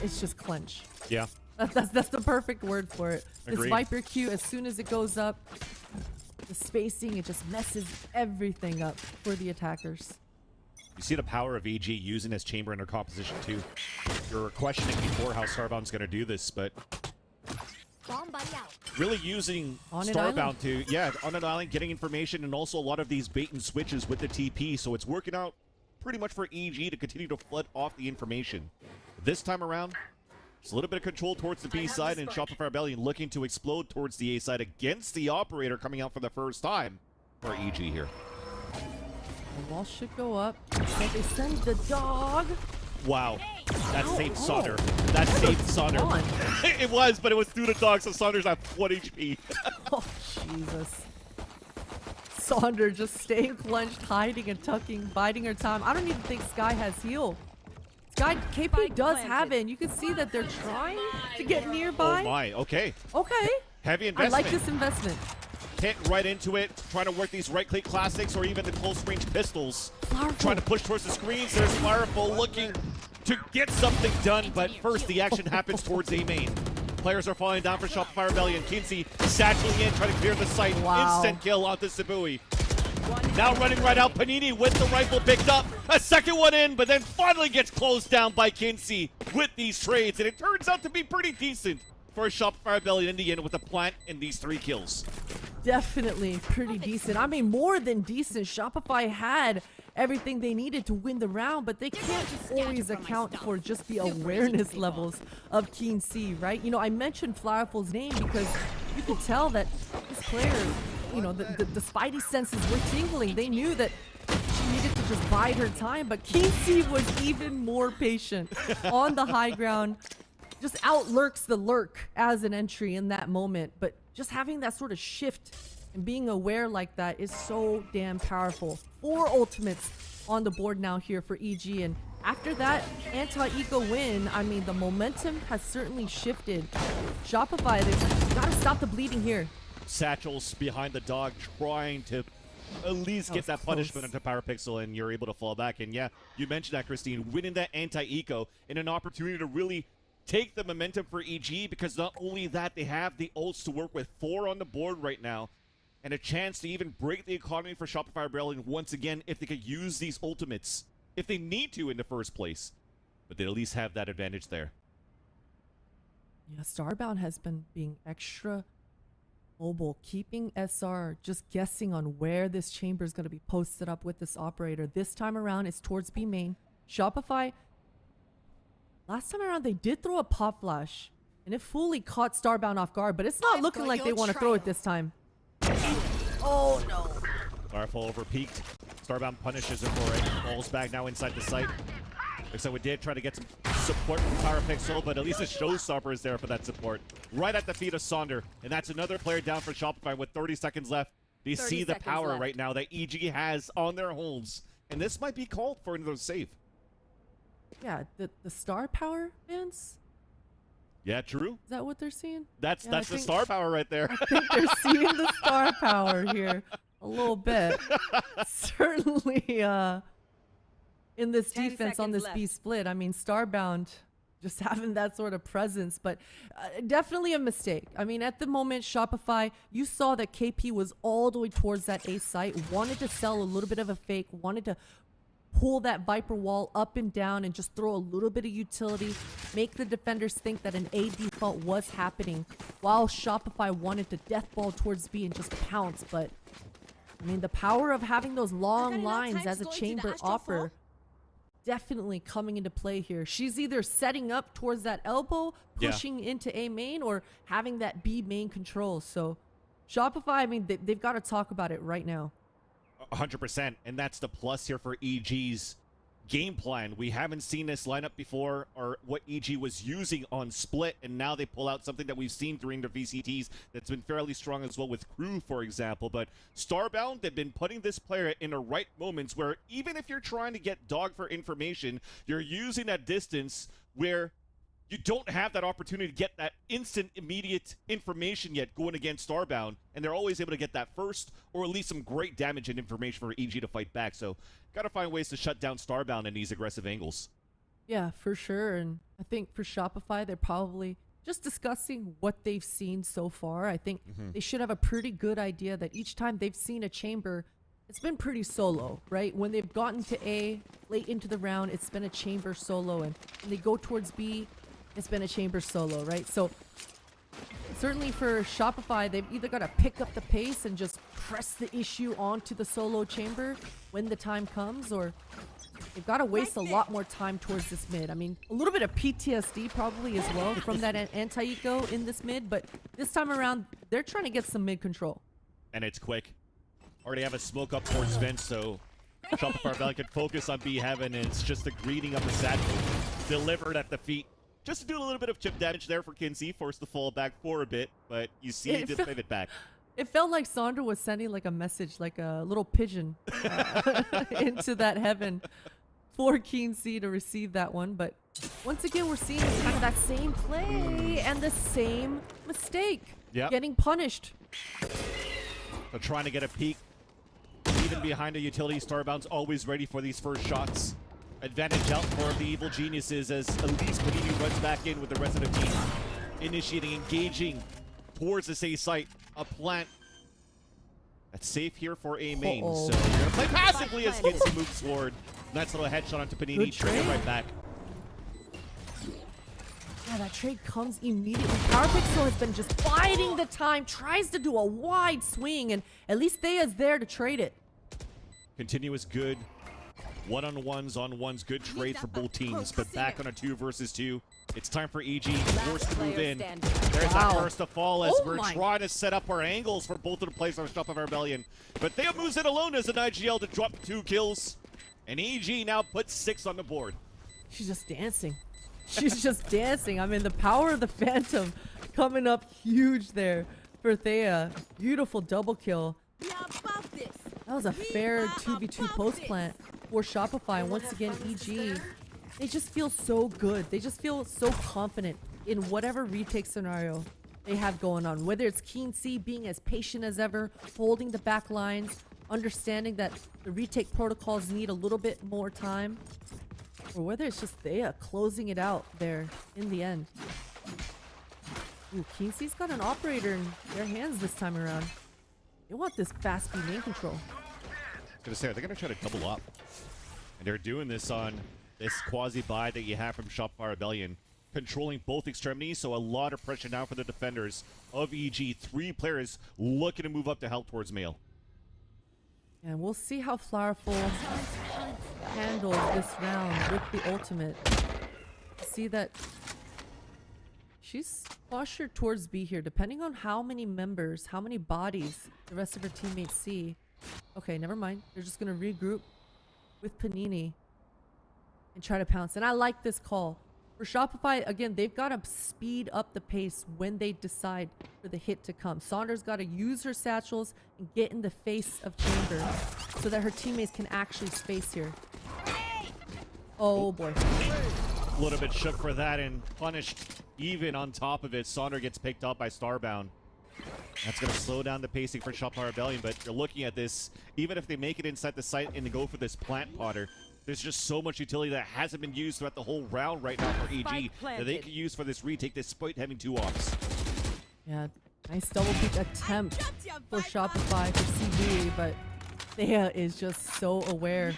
It's just clench. Yeah. That's the perfect word for it. This Agreed. Viper Q, as soon as it goes up, the spacing, it just messes everything up for the attackers. You see the power of EG using his chamber in her composition too. You were questioning before how Starbound's going to do this, but really using On an Starbound island. to, on an island, getting information, and also a lot of these bait and switches with the TP, so it's working out pretty much for EG to continue to flood off the information. This time around, it's a little bit of control towards the B side, and Shopify Rebellion looking to explode towards the A side against the operator coming out for the first time for EG here. The wall should go up. So they send the dog. Wow. That saved oh. Sonder. That saved Sonder. on. It was, but it was through the dog, so Saunder's at 1 HP. Oh, Jesus. Sonder just staying clenched, hiding and tucking, biding her time. I don't even think Sky has heal. Sky, KP does have it, and you can see that they're trying to get nearby. Oh my, okay. Okay. Heavy I investment. like this investment. Hit right into it, trying to work these right-click classics or even the close-range pistols. Powerful. Trying to push towards the screens. There's Fireful looking to get something done, but first the action happens towards A main. Players are falling down for Shopify Rebellion. Kinsey satchling in, trying to clear the site. Wow. Instant kill onto Sabui. Now running right out, Panini with the rifle picked up. A second one in, but then finally gets closed down by Kinsey with these trades. And it turns out to be pretty decent for Shopify Rebellion in the end with a plant and these 3 kills. Definitely pretty decent. I mean, more than decent. Shopify had everything they needed to win the round, but they can't always account for just the awareness levels of Keen C, right? You know, I mentioned Flowerful's name because you could tell that this player, you know, the spidey senses were tingling. They knew that she needed to just bide her time, but Keen C was even more patient on the high ground. Just outlurks the lurk as an entry in that moment, but just having that sort of shift and being aware like that is so damn powerful. 4 ultimates on the board now here for EG, and after that anti-eco win, I mean, the momentum has certainly shifted. Shopify, they've got to stop the bleeding here. Satchels behind the dog trying to at least get that punishment into Powerpixel, and you're able to fall back. And yeah, you mentioned that, Christine, winning that anti-eco and an opportunity to really take the momentum for EG, because not only that, they have the ults to work with. 4 on the board right now. and a chance to even break the economy for Shopify Rebellion once again if they could use these ultimates, if they need to in the first place. But they at least have that advantage there. Yeah, Starbound has been being extra mobile, keeping SR just guessing on where this chamber is going to be posted up with this operator. This time around, it's towards B main. Shopify, last time around, they did throw a pop flash, and it fully caught Starbound off guard, but it's not looking like they want to throw it this time. Oh, no. Starfall over peaked. Starbound punishes it for it. Falls back now inside the site. Looks like we did try to get some support from Pyrapixel, but at least a showstopper is there for that support. Right at the feet of Sonder. And that's another player down for Shopify with 30 seconds left. They see the power right now that EG has on their holds. And this might be called for another save. Yeah, the star power, fans? Yeah, true. Is that what they're seeing? That's the star power right there. I think they're seeing the star power here a little bit. Certainly, in this defense on this B split, I mean, Starbound just having that sort of presence, but definitely a mistake. I mean, at the moment, Shopify, you saw that KP was all the way towards that A site, wanted to sell a little bit of a fake, wanted to pull that Viper wall up and down and just throw a little bit of utility, make the defenders think that an A default was happening, while Shopify wanted to deathball towards B and just pounce. But, I mean, the power of having those long lines as a chamber offer definitely coming into play here. She's either setting up towards that elbow, pushing into A main, or having that B main control. So Shopify, I mean, they've got to talk about it right now. 100%. And that's the plus here for EG's game plan. We haven't seen this lineup before, or what EG was using on split, and now they pull out something that we've seen during the VCTs that's been fairly strong as well with Crew, for example. But Starbound, they've been putting this player in the right moments where even if you're trying to get dog for information, you're using that distance where you don't have that opportunity to get that instant, immediate information yet going against Starbound, and they're always able to get that first, or at least some great damage and information for EG to fight back. So got to find ways to shut down Starbound in these aggressive angles. Yeah, for sure. And I think for Shopify, they're probably just discussing what they've seen so far. I think they should have a pretty good idea that each time they've seen a chamber, it's been pretty solo, right? When they've gotten to A late into the round, it's been a chamber solo, and when they go towards B, it's been a chamber solo, right? So certainly for Shopify, they've either got to pick up the pace and just press the issue onto the solo chamber when the time comes, or they've got to waste a lot more time towards this mid. I mean, a little bit of PTSD probably as well from that anti-eco in this mid, but this time around, they're trying to get some mid control. And it's quick. Already have a smoke up towards Vince, so Shopify Valley can focus on B Heaven, and it's just the greeting of the satchel delivered at the feet. Just to do a little bit of chip damage there for Kinsey, forced to fall back for a bit, but you see he did pivot back. It felt like Sandra was sending like a message, like a little pigeon into that heaven for Kinsey to receive that one. But once again, we're seeing kind of that same play and the same mistake getting punished. So trying to get a peek, even behind a utility, Starbound's always ready for these first shots. Advantage out for the evil geniuses as Elise Panini runs back in with the rest of the team. Initiating, engaging towards this A site. A plant. That's safe here for A main. So you're going to play passively as Kinsey moves forward. Nice little headshot onto Panini. Trigger right back. Yeah, that trade comes immediately. Pyrapixel has been just biding the time, tries to do a wide swing, and at least Thea's there to trade it. Continuous good. One-on-ones on ones, good trade for both teams, but back on a 2 versus 2. It's time for EG, forced to move in. There's that first to fall as we're trying to set up our angles for both of the players on Shopify Rebellion. But Thea moves in alone as an IGL to drop 2 kills. And EG now puts 6 on the board. She's just dancing. She's just dancing. I mean, the power of the Phantom coming up huge there for Thea. Beautiful double kill. That was a fair 2v2 post plant for Shopify. Once again, EG, they just feel so good. They just feel so confident in whatever retake scenario they have going on. Whether it's Kinsey being as patient as ever, holding the back lines, understanding that the retake protocols need a little bit more time, or whether it's just Thea closing it out there in the end. Ooh, Kinsey's got an operator in their hands this time around. They want this fast speed main control. I was gonna say, they're gonna try to double up. And they're doing this on this quasi-buy that you have from Shopify Rebellion, controlling both extremities, so a lot of pressure now for the defenders of EG. 3 players looking to move up to help towards Mail. And we'll see how Flowerful handles this round with the ultimate. See that she's postured towards B here, depending on how many members, how many bodies the rest of her teammates see. Okay, never mind. They're just gonna regroup with Panini and try to pounce. And I like this call. For Shopify, again, they've got to speed up the pace when they decide for the hit to come. Saunders got to use her satchels and get in the face of Chamber so that her teammates can actually space here. Oh boy. A little bit shook for that and punished even on top of it. Saunder gets picked up by Starbound. That's going to slow down the pacing for Shopify Rebellion, but you're looking at this, even if they make it inside the site and they go for this plant potter, there's just so much utility that hasn't been used throughout the whole round right now for EG that they could use for this retake despite having 2 offs. Yeah, nice double peek attempt for Shopify for CV, but Thea is just so aware.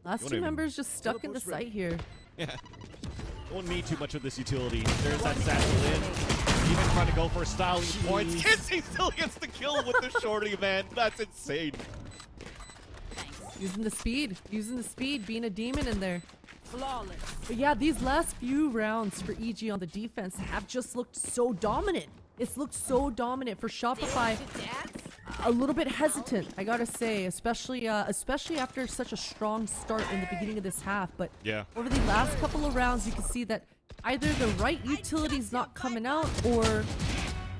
Last 2 members just stuck in the site here. Yeah. Don't need too much of this utility. There's that satchel in. Even trying to go for styling points. Kissy still gets the kill with the shorty, man. That's insane. Using the speed, being a demon in there. Flawless. But yeah, these last few rounds for EG on the defense have just looked so dominant. It's looked so dominant for Shopify. A little bit hesitant, I gotta say, especially after such a strong start in the beginning of this half. But yeah, over the last couple of rounds, you can see that either the right utility's not coming out, or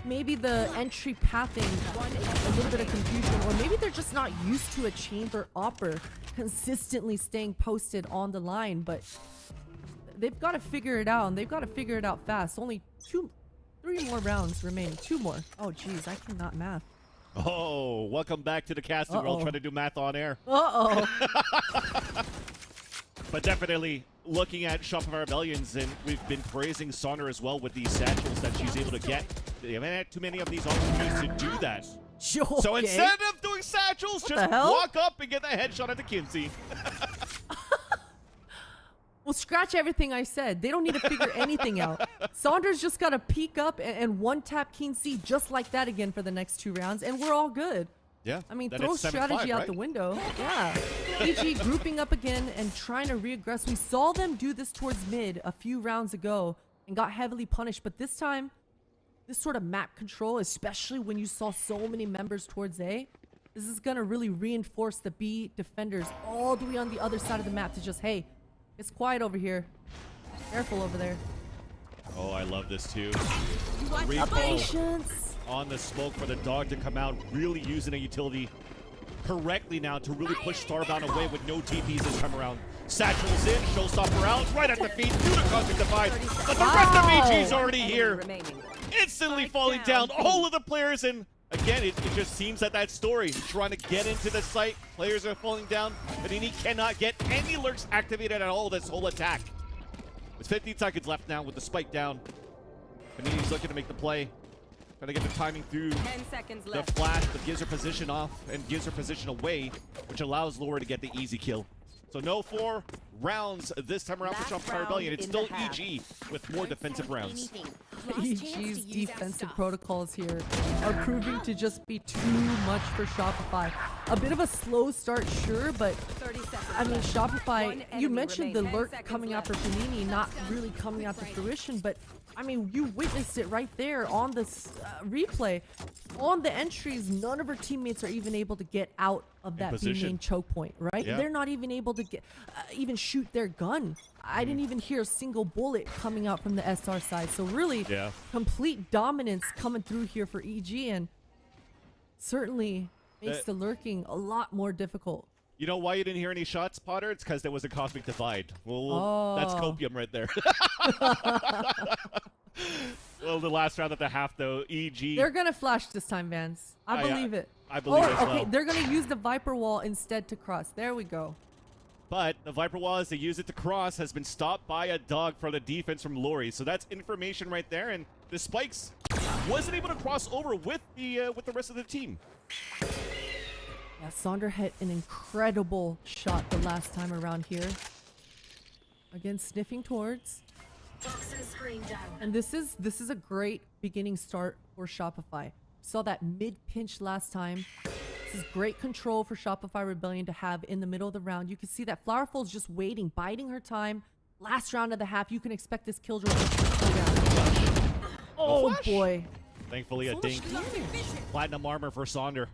maybe the entry pathing, a little bit of confusion, or maybe they're just not used to a chamber opper consistently staying posted on the line. But they've got to figure it out, and they've got to figure it out fast. Only 3 more rounds remaining. 2 more. Oh, geez, I cannot math. Oh, welcome back to the casting world. Trying to do math on air. But definitely looking at Shopify Rebellions, and we've been praising Saunder as well with these satchels that she's able to get. They haven't had too many of these opportunities to do that. Sure, so instead of doing satchels, just walk up and get that headshot at the Kinsey. Well, scratch everything I said. They don't need to figure anything out. Saunders just got to peek up and one-tap Kinsey just like that again for the next 2 rounds, and we're all good. Yeah. I mean, throw strategy out the window. Yeah. EG grouping up again and trying to re-aggress. We saw them do this towards mid a few rounds ago and got heavily punished. But this time, this sort of map control, especially when you saw so many members towards A, this is going to really reinforce the B defenders all the way on the other side of the map to just, hey, it's quiet over here. Careful over there. Oh, I love this too. Patience. On the smoke for the dog to come out, really using a utility correctly now to really push Starbound away with no TPs this time around. Satchel's in, showstopper out, right at the feet, due to Cosmic Divide, but the rest of EG's already here. Instantly falling down, all of the players, and again, it just seems that story, trying to get into the site, players are falling down, Panini cannot get any lurks activated at all this whole attack. With 15 seconds left now with the spike down. Panini's looking to make the play. Trying to get the timing through 10 seconds the left. flash, but gives her position off and gives her position away, which allows Laura to get the easy kill. So no 4 rounds this time around for Shopify Rebellion. It's still EG with more defensive rounds. EG's defensive protocols here are proving to just be too much for Shopify. A bit of a slow start, sure, but I mean, Shopify, you mentioned the lurk coming out for Panini, not really coming out to fruition, but I mean, you witnessed it right there on this replay. On the entries, none of her teammates are even able to get out of that B main choke point, right? Yeah. They're not even able to get even shoot their gun. I didn't even hear a single bullet coming out from the SR side. So really, complete dominance coming through here for EG, and certainly makes the lurking a lot more difficult. You know why you didn't hear any shots, Potter? It's because there was a Cosmic Divide. Well, that's copium right there. Well, the last round of the half, though, EG... They're going to flash this time, Vance. I believe it. I believe it as well. Okay, they're going to use the Viper Wall instead to cross. There we go. But the Viper Wall, as they use it to cross, has been stopped by a dog for the defense from Lori. So that's information right there. And the spikes wasn't able to cross over with the rest of the team. Yeah, Sonder hit an incredible shot the last time around here. Again, sniffing towards. And this is a great beginning start for Shopify. Saw that mid-pinch last time. This is great control for Shopify Rebellion to have in the middle of the round. You can see that Flowerful's just waiting, biding her time. Last round of the half, you can expect this killjoy to go down. Oh boy. Thankfully, a dink. Platinum armor for Sonder.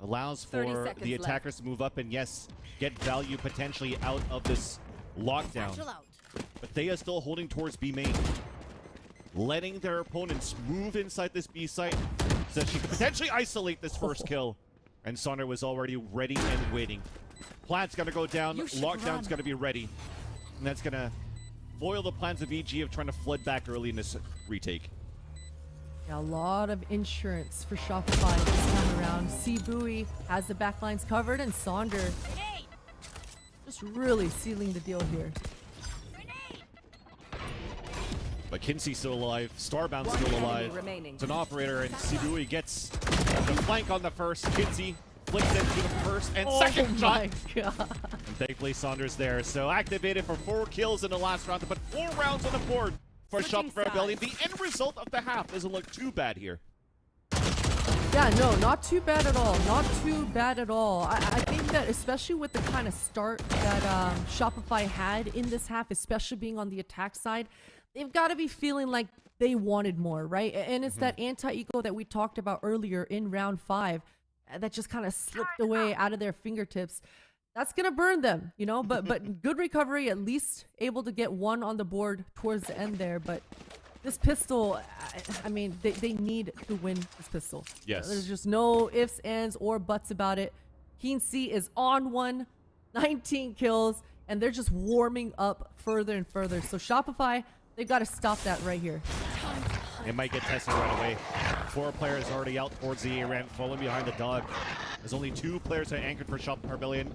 Allows for the attackers to move up and, yes, get value potentially out of this lockdown. But they are still holding towards B main. Letting their opponents move inside this B site so that she could potentially isolate this first kill. And Sonder was already ready and waiting. Plant's gonna go down, lockdown's gonna be ready. And that's gonna foil the plans of EG of trying to flood back early in this retake. Yeah, a lot of insurance for Shopify this time around. Sibui has the backlines covered, and Sonder just really sealing the deal here. But Kinsey's still alive, Starbound's still alive. It's an operator, and Sibui gets the flank on the first. Kinsey flicks it to the first and second shot. Oh my god. And thankfully Saunders there. So activated for 4 kills in the last round to put 4 rounds on the board for Shopify Rebellion. The end result of the half doesn't look too bad here. Yeah, no, not too bad at all. Not too bad at all. I think that especially with the kind of start that Shopify had in this half, especially being on the attack side, they've got to be feeling like they wanted more, right? And it's that anti-eco that we talked about earlier in round 5 that just kind of slipped away out of their fingertips. That's going to burn them, you know, but good recovery, at least able to get 1 on the board towards the end there. But this pistol, I mean, they need to win this pistol. Yes. There's just no ifs, ands, or buts about it. Kinsey is on 1, 19 kills, and they're just warming up further and further. So Shopify, they've got to stop that right here. It might get tested right away. 4 players already out towards the A ramp, falling behind the dog. There's only 2 players that are anchored for Shopify Rebellion.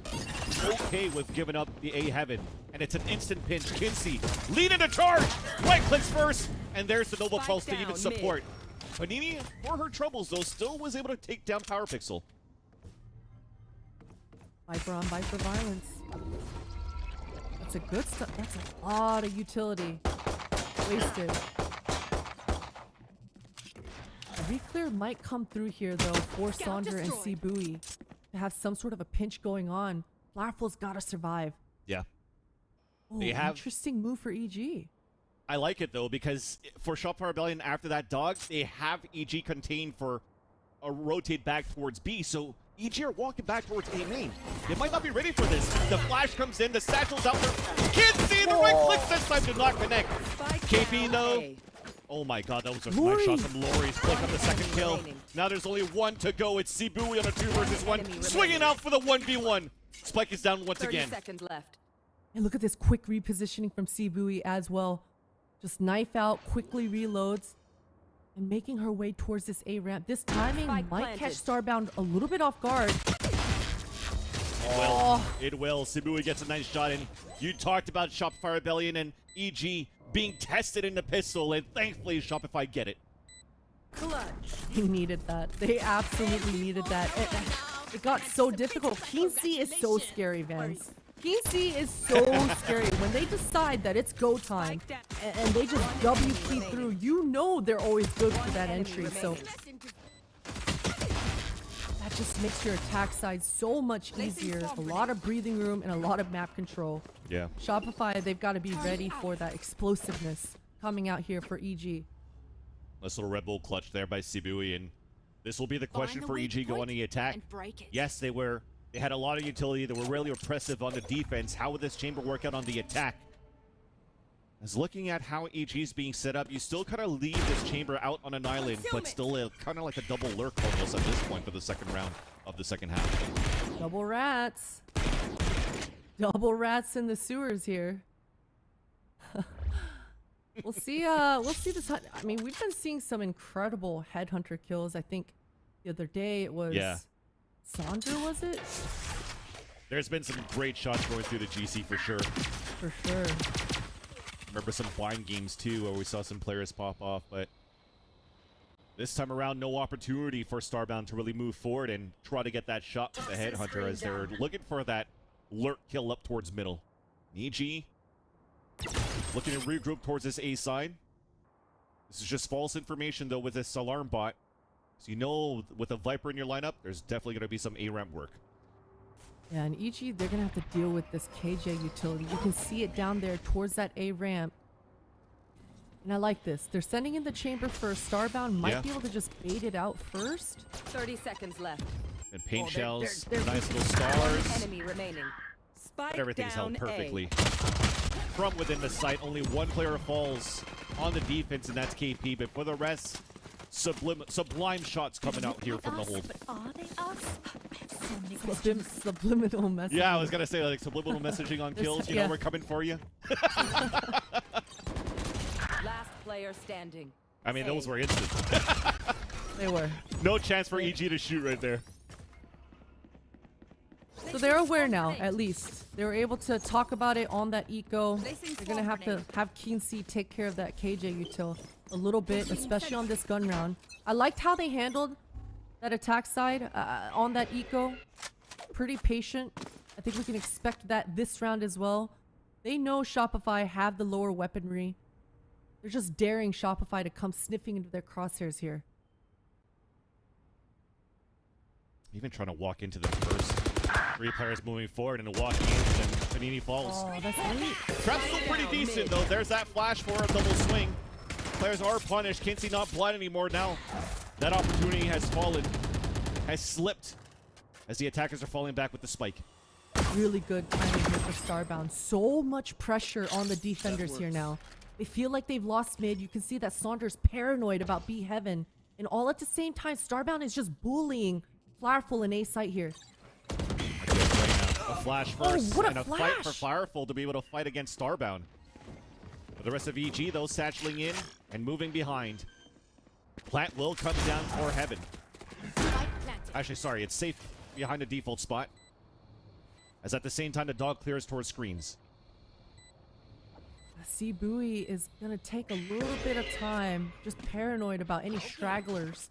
Okay with giving up the A heaven. And it's an instant pinch. Kinsey leading the charge. Right clicks first. And there's the Nova Pulse to even support. Panini, for her troubles though, still was able to take down Power Pixel. Viper on Viper violence. That's a good stuff. That's a lot of utility wasted. A reclear might come through here though for Sonder and Sibui to have some sort of a pinch going on. Flowerful's got to survive. Yeah. Oh, They have- interesting move for EG. I like it though because for Shopify Rebellion after that dog, they have EG contained for a rotate back towards B. So EG are walking back towards A main. They might not be ready for this. The flash comes in, the satchel's out there. Kinsey, the right clicks this time did not connect. KP though. Oh my god, that was a nice shot from Lori's flick on the second kill. Now there's only 1 to go. It's Sibui on a 2 versus 1. Swinging out for the 1v1. Spike is down once again. 30 seconds left. And look at this quick repositioning from Sibui as well. Just knife out, quickly reloads, and making her way towards this A ramp. This timing might catch Starbound a little bit off guard. It will. Sibui gets a nice shot in. You talked about Shopify Rebellion and EG being tested in the pistol, and thankfully Shopify get it. They needed that. They absolutely needed that. It got so difficult. Kinsey is so scary, Vance. Kinsey is so scary. When they decide that it's go time and they just WP through, you know they're always good for that entry. So that just makes your attack side so much easier. A lot of breathing room and a lot of map control. Yeah. Shopify, they've got to be ready for that explosiveness coming out here for EG. Nice little Red Bull clutch there by Sibui, and this will be the question for EG going on the attack. Yes, they had a lot of utility. They were really oppressive on the defense. How would this chamber work out on the attack? As looking at how EG is being set up, you still kind of leave this chamber out on an island, but still kind of like a double lurk almost at this point for the second round of the second half. Double rats. Double rats in the sewers here. We'll see this. I mean, we've been seeing some incredible headhunter kills. I think the other day it was Sonder, was it? There's been some great shots going through the GC for sure. For sure. Remember some blind games too where we saw some players pop off, but This time around, no opportunity for Starbound to really move forward and try to get that shot with the Headhunter as they're looking for that lurk kill up towards middle. EG looking to regroup towards this A side. This is just false information, though, with this alarm bot. So you know with a Viper in your lineup, there's definitely going to be some A-ramp work. Yeah, and EG, they're going to have to deal with this KJ utility. You can see it down there towards that A ramp. And I like this. They're sending in the chamber first. Starbound might be able to just bait it out first. 30 seconds left. And paint shells, they're nice little stars. Enemy remaining. Spike Everything's held down perfectly. From within the site, only one player falls on the defense, and that's KP. But for the rest, sublime shots coming out here from the hold. But are they us? I have so many questions. Subliminal message. Yeah, I was going to say, like, subliminal messaging on kills. You know, we're coming for you. Last player standing. I mean, those were instant. They were. No chance for EG to shoot right there. So they're aware now, at least. They were able to talk about it on that eco. They're going to have Keency take care of that KJ util a little bit, especially on this gun round. I liked how they handled that attack side on that eco. Pretty patient. I think we can expect that this round as well. They know Shopify have the lower weaponry. They're just daring Shopify to come sniffing into their crosshairs here. Even trying to walk into the first. 3 players moving forward and walking in, and then Panini falls. Oh, that's neat. Trap's still pretty decent, though. There's that flash for a double swing. Players are punished. Kinsey not blind anymore now. That opportunity has fallen, has slipped, as the attackers are falling back with the spike. Really good timing here for Starbound. So much pressure on the defenders here now. They feel like they've lost mid. You can see that Saunders paranoid about B Heaven. And all at the same time, Starbound is just bullying Flowerful in A site here. A flash first, what a and a fight for Fireful to be able to fight against Starbound. For the rest of EG, though, satcheling in and moving behind. Plant will come down for Heaven. Actually, sorry, it's safe behind the default spot. As at the same time, the dog clears towards screens. Bowie is going to take a little bit of time, just paranoid about any stragglers.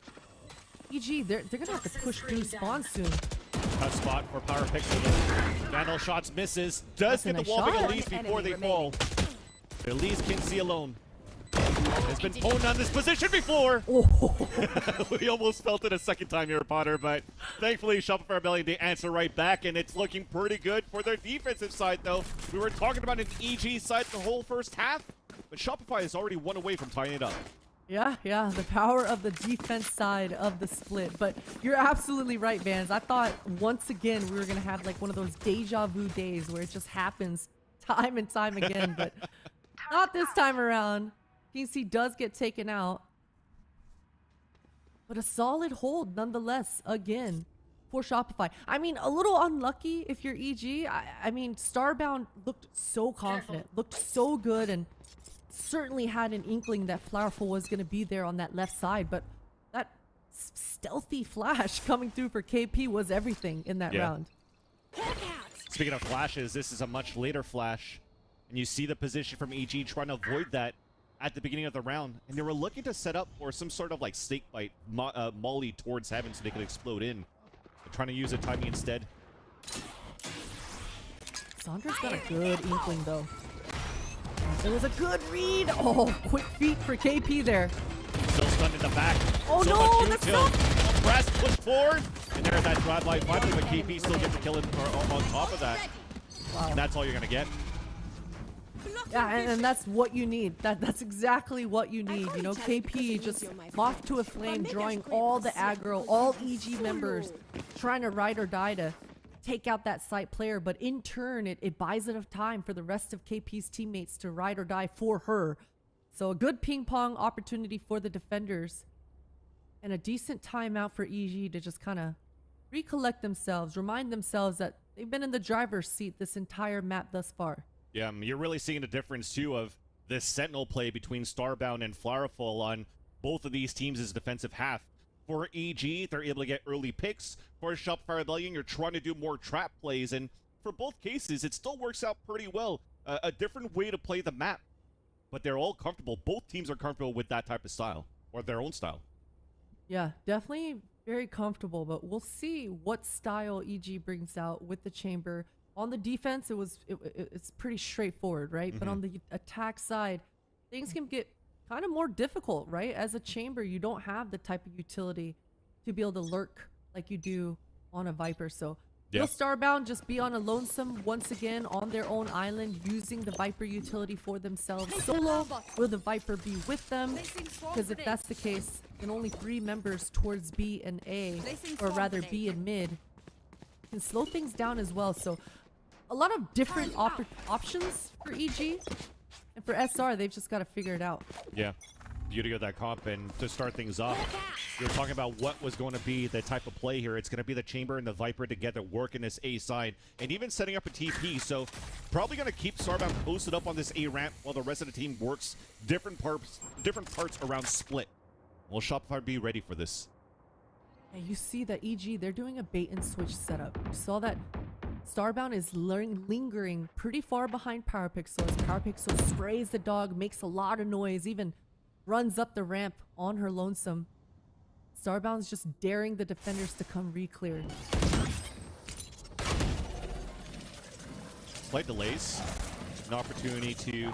EG, they're going to have to push through spawn soon. Tough spot for Power Pixel. Vandal shots misses. Does get the wall break at least before they fall. It leaves Kinsey alone. Has been pwned on this position before. We almost felt it a second time here, Potter, but thankfully Shopify Rebellion, they answer right back, and it's looking pretty good for their defensive side, though. We were talking about an EG side the whole first half, but Shopify is already one away from tying it up. Yeah, the power of the defense side of the split. But you're absolutely right, Vans. I thought once again we were going to have like one of those deja vu days where it just happens time and time again, but not this time around. PC does get taken out, but a solid hold nonetheless again for Shopify. I mean, a little unlucky if you're EG. I mean, Starbound looked so confident, looked so good, and certainly had an inkling that Flowerful was going to be there on that left side, but that stealthy flash coming through for KP was everything in that round. Speaking of flashes, this is a much later flash, and you see the position from EG trying to avoid that at the beginning of the round, and they were looking to set up for some sort of like snake bite molly towards Heaven so they could explode in. They're trying to use the timing instead. Saunders got a good inkling though. It was a good read. Oh, quick feet for KP there. Still stunned in the back. Oh so no, much that's kill. not. Press, push forward, and there's that drive-by finally, but KP still gets the kill on top of that. Wow. And that's all you're gonna get. Yeah, and that's what you need. That's exactly what you need. You know, KP just moth to a flame, drawing all the aggro, all EG members, trying to ride or die to take out that site player, but in turn, it buys enough time for the rest of KP's teammates to ride or die for her. So a good ping pong opportunity for the defenders, and a decent timeout for EG to just kind of recollect themselves, remind themselves that they've been in the driver's seat this entire map thus far. Yeah, you're really seeing the difference, too, of this sentinel play between Starbound and Flowerful on both of these teams' defensive half. For EG, they're able to get early picks. For Shopify Rebellion, you're trying to do more trap plays, and for both cases, it still works out pretty well. A different way to play the map, but they're all comfortable. Both teams are comfortable with that type of style, or their own style. Yeah, definitely very comfortable, but we'll see what style EG brings out with the chamber. On the defense, it's pretty straightforward, right? But on the attack side, things can get kind of more difficult, right? As a chamber, you don't have the type of utility to be able to lurk like you do on a Viper. So will Starbound just be on a lonesome once again on their own island using the Viper utility for themselves solo? Will the Viper be with them? Because if that's the case, then only 3 members towards B and A, or rather B and mid, can slow things down as well. So a lot of different options for EG. And for SR, they've just got to figure it out. Yeah. Beauty of that comp. And to start things off, you're talking about what was going to be the type of play here. It's going to be the Chamber and the Viper together working this A side and even setting up a TP. So probably going to keep Starbound posted up on this A ramp while the rest of the team works different parts around split. Will Shopify be ready for this? And you see that EG, they're doing a bait and switch setup. You saw that Starbound is lingering pretty far behind PowerPixel as PowerPixel sprays the dog, makes a lot of noise, even runs up the ramp on her lonesome. Starbound's just daring the defenders to come re-clear. Slight delays. An opportunity to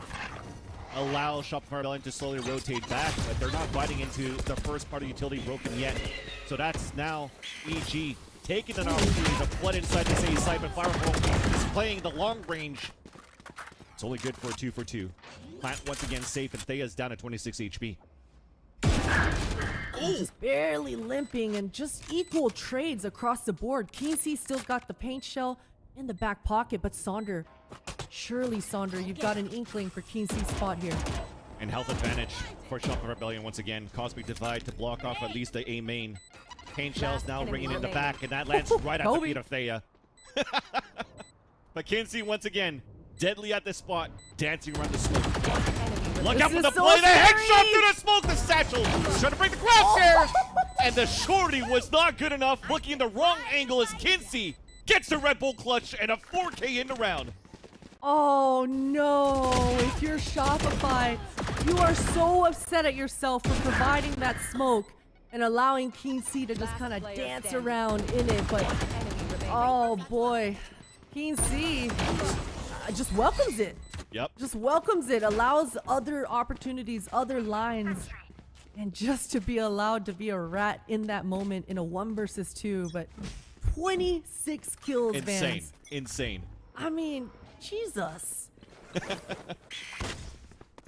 allow Shopify Rebellion to slowly rotate back, but they're not biting into the first part of utility broken yet. So that's now EG taking an opportunity to flood inside this A side, but Firefall is playing the long range. It's only good for a 2 for 2. Plant once again safe, and Thea's down at 26 HP. Just barely limping and just equal trades across the board. Keency still got the paint shell in the back pocket, but Sonder, surely Sonder, you've got an inkling for Keency's spot here. And health advantage for Shopify Rebellion once again. Cosmic Divide to block off at least the A main. Paint shells now bringing in the back, and that lands right at the feet of Thea. But Kinsey once again, deadly at this spot, dancing around the smoke. Look out for the play, the headshot through the smoke, the satchel, trying to break the grab share, and the shorty was not good enough, looking in the wrong angle as Kinsey gets the Red Bull clutch and a 4K in the round. Oh no, if you're Shopify, you are so upset at yourself for providing that smoke and allowing Keency to just kind of dance around in it, but oh boy, Keency just welcomes it. Yep. Just welcomes it, allows other opportunities, other lines, and just to be allowed to be a rat in that moment in a 1 versus 2, but 26 kills, Insane. Vans. Insane. I mean, Jesus.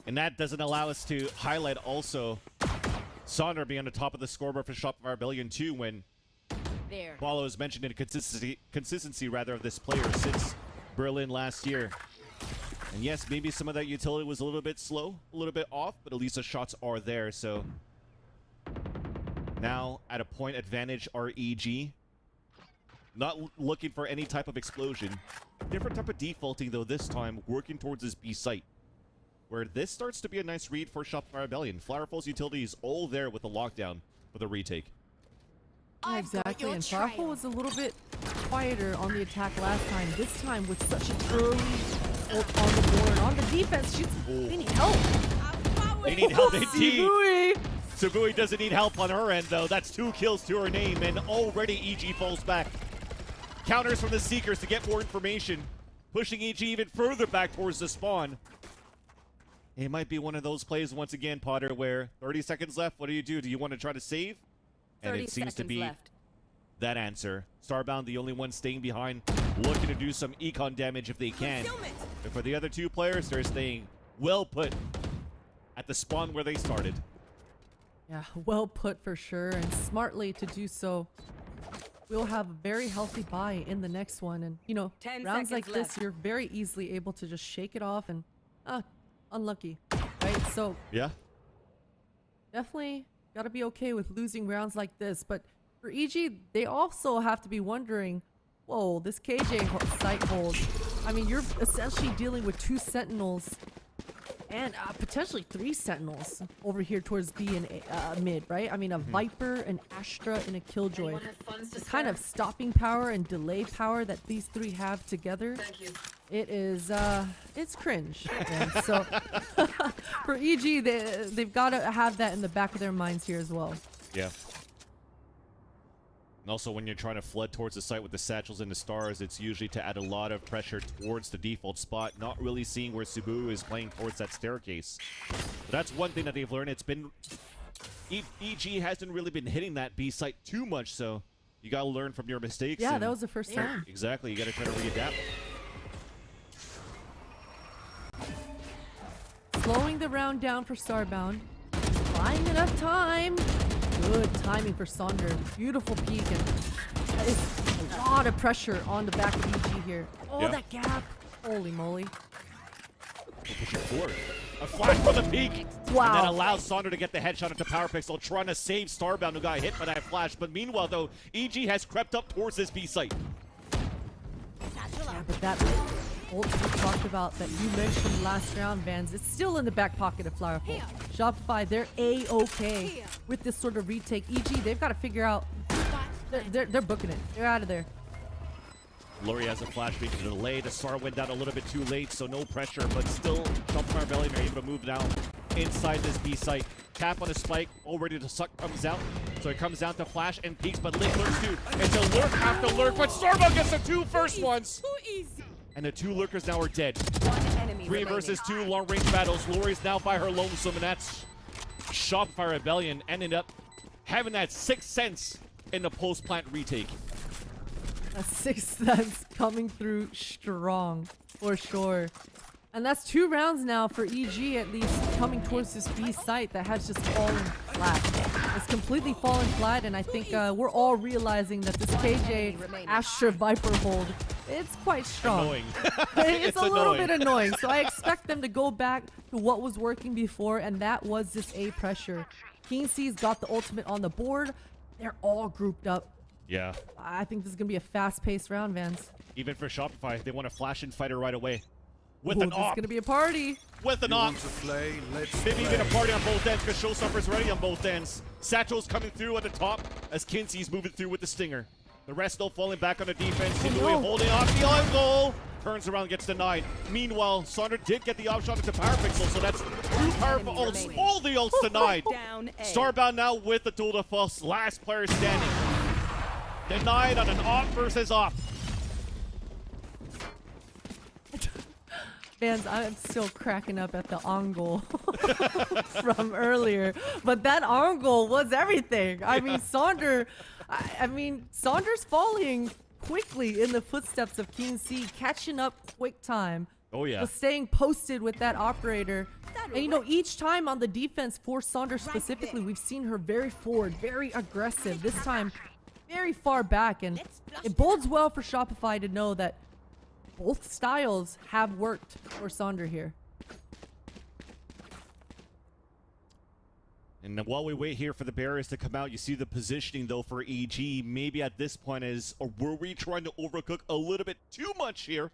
And that doesn't allow us to highlight also Sonder being on the top of the scoreboard for Shopify Rebellion 2 when Paulo has mentioned in consistency rather of this player since Berlin last year. And yes, maybe some of that utility was a little bit slow, a little bit off, but at least the shots are there. So now at a point advantage REG. Not looking for any type of explosion. Different type of defaulting though this time, working towards this B site. Where this starts to be a nice read for Shopify Rebellion. Flowerfall's utility is all there with the lockdown for the retake. Yeah, exactly, and Flowerfall was a little bit quieter on the attack last time. This time with such an early ult on the board. On the defense, they need help. They need help indeed. Sibui. Sibui doesn't need help on her end though. That's 2 kills to her name, and already EG falls back. Counters from the Seekers to get more information. Pushing EG even further back towards the spawn. It might be one of those plays once again, Potter, where 30 seconds left. What do? Do you want to try to save? And it seems to be that answer. Starbound, the only one staying behind, looking to do some econ damage if they can. But for the other 2 players, they're staying well put at the spawn where they started. Yeah, well put for sure, and smartly to do so. We'll have a very healthy buy in the next one, and you know, 10 rounds like seconds this, left. you're very easily able to just shake it off and unlucky, right? So Yeah. definitely got to be okay with losing rounds like this. But for EG, they also have to be wondering, whoa, this KJ site hold. I mean, you're essentially dealing with 2 sentinels and potentially 3 sentinels over here towards B and mid, right? I mean, a Viper, an Astra, and a Killjoy. The kind of stopping power and delay power that these 3 have together, it is, it's cringe. And so for EG, they've got to have that in the back of their minds here as well. Yeah. And also, when you're trying to flood towards the site with the satchels and the stars, it's usually to add a lot of pressure towards the default spot, not really seeing where Subu is playing towards that staircase. But that's one thing that they've learned. It's been... EG hasn't really been hitting that B site too much, so you gotta learn from your mistakes. Yeah, and that was the first time. Exactly, you gotta try to readapt. Slowing the round down for Starbound. Buying enough time. Good timing for Sonder. Beautiful peek. And that is a lot of pressure on the back of EG here. Oh, Yeah. that gap. Holy moly. Pushing forward. A flash for the peak. Wow. And then allows Sonder to get the headshot into Power Pixel, trying to save Starbound, who got hit by that flash. But meanwhile, though, EG has crept up towards this B site. Yeah, but that ult we talked about that you mentioned last round, Vans, it's still in the back pocket of Flowerful. Shopify, they're A-okay with this sort of retake. EG, they've got to figure out. They're booking it. They're out of there. Lori has a flash being delayed. The star went down a little bit too late, so no pressure, but still Shopify Rebellion are able to move down inside this B site. Cap on a spike, all ready to suck, comes out. So it comes down to flash and peaks, but Link lurks too. It's a lurk after lurk, but Starbuck gets the two first ones. And the two lurkers now are dead. One enemy 3 remaining. versus 2 long-range battles. Lori's now by her lonesome, and that's Shopify Rebellion ended up having that 6th sense in the post-plant retake. A 6th sense coming through strong, for sure. And that's 2 rounds now for EG, at least, coming towards this B site that has just fallen flat. It's completely fallen flat, and I think we're all realizing that this KJ Astra Viper hold, it's quite strong. Annoying. It's a little annoying. bit annoying, so I expect them to go back to what was working before, and that was this A pressure. Keensy's got the ultimate on the board. They're all grouped up. Yeah. I think this is going to be a fast-paced round, Vance. Even for Shopify, they want to flash and fight her right away. With Ooh, an this is op. going to be a party. With an op. Maybe even a party on both ends, because Showstopper's ready on both ends. Satchel's coming through at the top as Kinsey's moving through with the Stinger. The rest still falling back on the defense. Inouye no. holding off the on goal. Turns around, gets denied. Meanwhile, Sonder did get the op shot into Power Pixel, so that's 2 powerful Enemy ults. remaining. All the ults denied. Down A. Starbound now with the duel to false. Last player standing. Denied on an op versus op. Fans, I'm still cracking up at the on goal from earlier. But that on goal was everything. I mean, Saunder's falling quickly in the footsteps of Keen C, catching up quick time. Oh, yeah. But staying posted with that operator. And you know, each time on the defense for Saunder specifically, we've seen her very forward, very aggressive. This time, very far back. And it bodes well for Shopify to know that both styles have worked for Saunder here. And then while we wait here for the barriers to come out, you see the positioning, though, for EG. Maybe at this point is, or were we trying to overcook a little bit too much here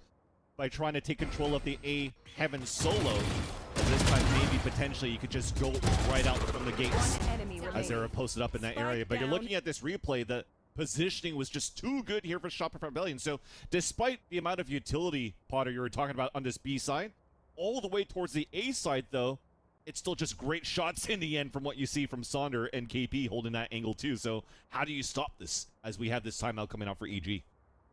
by trying to take control of the A Heaven solo? And this time, maybe potentially you could just go right out from the gates Enemy as they were remaining. posted up in that area. But you're looking at this replay, the positioning was just too good here for Shopify Rebellion. So despite the amount of utility, Potter, you were talking about on this B side, all the way towards the A side, though, it's still just great shots in the end from what you see from Saunder and KP holding that angle too. So how do you stop this as we have this timeout coming out for EG?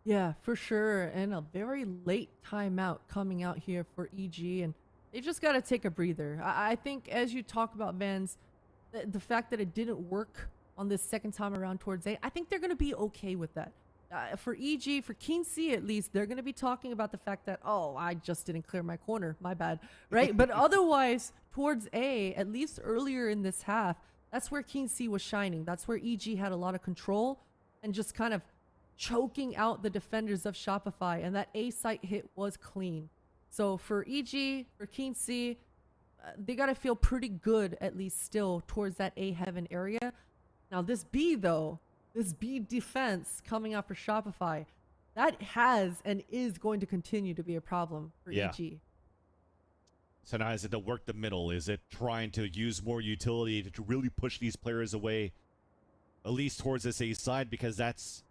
Yeah, for sure. And a very late timeout coming out here for EG. And they just got to take a breather. I think as you talk about, Vans, the fact that it didn't work on this second time around towards A, I think they're going to be okay with that. For EG, for Keen C at least, they're going to be talking about the fact that, oh, I just didn't clear my corner. My bad. Right? But otherwise, towards A, at least earlier in this half, that's where Keen C was shining. That's where EG had a lot of control and just kind of choking out the defenders of Shopify. And that A site hit was clean. So for EG, for Keen C, they got to feel pretty good, at least still, towards that A Heaven area. Now, this B, though, this B defense coming out for Shopify, that has and is going to continue to be a problem for EG. So now is it to work the middle? Is it trying to use more utility to really push these players away, at least towards this A side, because that's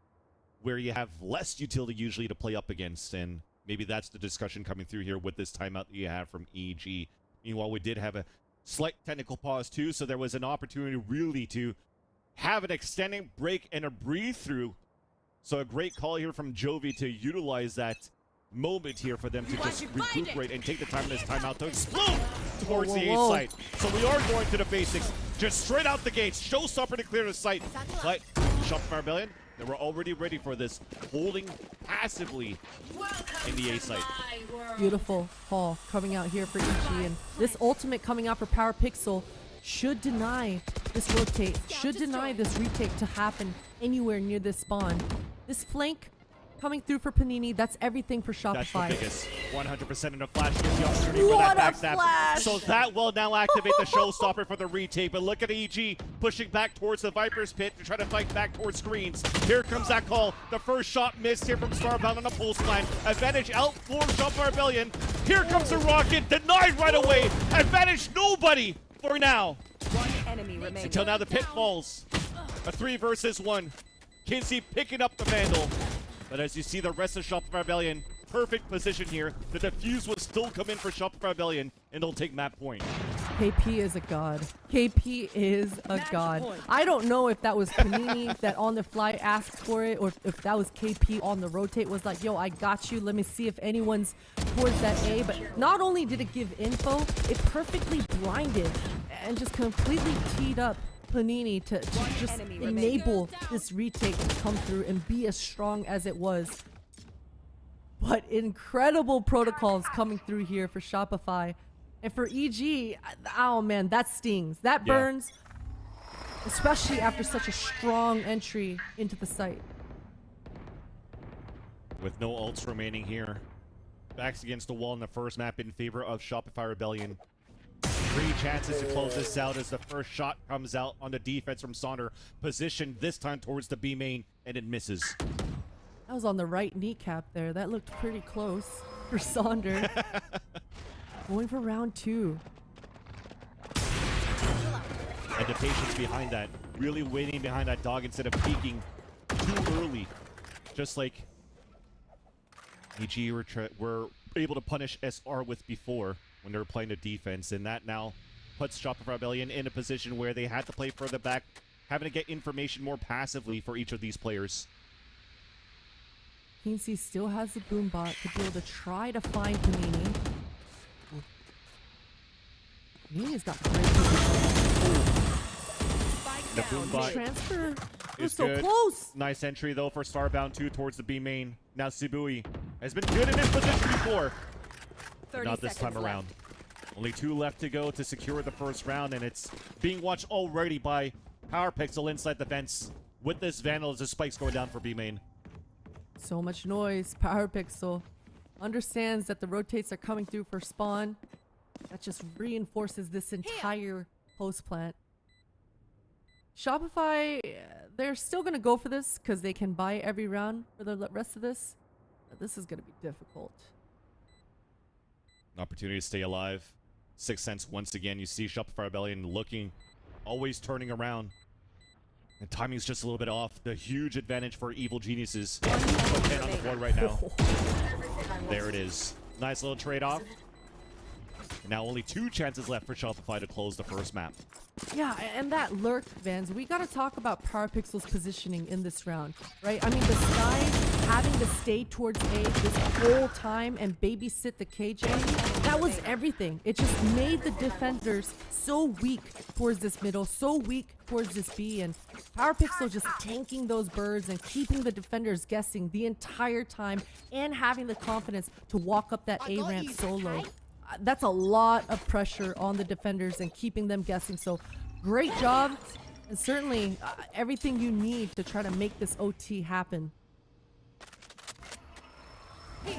where you have less utility usually to play up against, and maybe that's the discussion coming through here with this timeout that you have from EG. Meanwhile, we did have a slight technical pause too, so there was an opportunity really to have an extending break and a breathe through. So a great call here from Jovi to utilize that moment here for them to just recuperate and take the time in this timeout to explode towards the A site. So we are going to the basics, just straight out the gates. Showstopper to clear the site. But Shopify Rebellion, they were already ready for this, holding passively in the A site. Beautiful call coming out here for EG, and this ultimate coming out for Power Pixel should deny this rotate, should deny this retake to happen anywhere near this spawn. This flank coming through for Panini, that's everything for That's the Shopify. biggest. 100% in the flash gives the opportunity for What that a backstab. flash! So that will now activate the showstopper for the retake. But look at EG pushing back towards the Viper's pit to try to fight back towards screens. Here comes that call. The first shot missed here from Starbound on the pulse line. Advantage out for Shopify Rebellion. Here comes the rocket. Denied right away. Advantage nobody for now. One enemy remaining. Until now the pit falls. A 3 versus 1. Kinsey picking up the Vandal. But as you see the rest of Shopify Rebellion, perfect position here. The defuse will still come in for Shopify Rebellion, and they'll take map point. KP is a god. KP is a god. I don't know if that was Panini that on the fly asked for it, or if that was KP on the rotate was like, yo, I got you. Let me see if anyone's towards that A. But not only did it give info, it perfectly blinded and just completely teed up Panini to just enemy remaining. enable this retake to come through and be as strong as it was. But incredible protocols coming through here for Shopify. And for EG, oh man, that stings. That Yeah. burns, especially after such a strong entry into the site. With no ults remaining here. Backs against the wall in the first map in favor of Shopify Rebellion. 3 chances to close this out as the first shot comes out on the defense from Sonder. Positioned this time towards the B main, and it misses. That was on the right kneecap there. That looked pretty close for Sonder. Going for round 2. And the patience behind that. Really waiting behind that dog instead of peeking too early. Just like EG were able to punish SR with before when they were playing the defense. And that now puts Shopify Rebellion in a position where they had to play further back, having to get information more passively for each of these players. Kinsey still has the boom bot to be able to try to find Panini. Panini's got great The boom bot transfer. We're is so good. close. Nice entry though for Starbound 2 towards the B main. Now Sibui has been good in this position before. But 30 not this time seconds around. Only 2 left to go to secure the first round, and it's being watched already by Power Pixel inside the fence. With this Vandal as the spikes going down for B main. So much noise. Power Pixel understands that the rotates are coming through for spawn. That just reinforces this entire post plant. Shopify, they're still going to go for this because they can buy every round for the rest of this. But this is going to be difficult. An opportunity to stay alive. Sixth Sense once again. You see Shopify Rebellion looking, always turning around. The timing's just a little bit off. The huge advantage for Evil Geniuses. 10 on the board right now. There it is. Nice little trade-off. Now only 2 chances left for Shopify to close the first map. Yeah, and that lurk, Vans, we gotta talk about Power Pixel's positioning in this round, right? I mean, the Sky having to stay towards A this whole time and babysit the KJ, that was everything. It just made the defenders so weak towards this middle, so weak towards this B, and Power Pixel just tanking those birds and keeping the defenders guessing the entire time and having the confidence to walk up that A ramp solo. That's a lot of pressure on the defenders and keeping them guessing. So great job, and certainly everything you need to try to make this OT happen.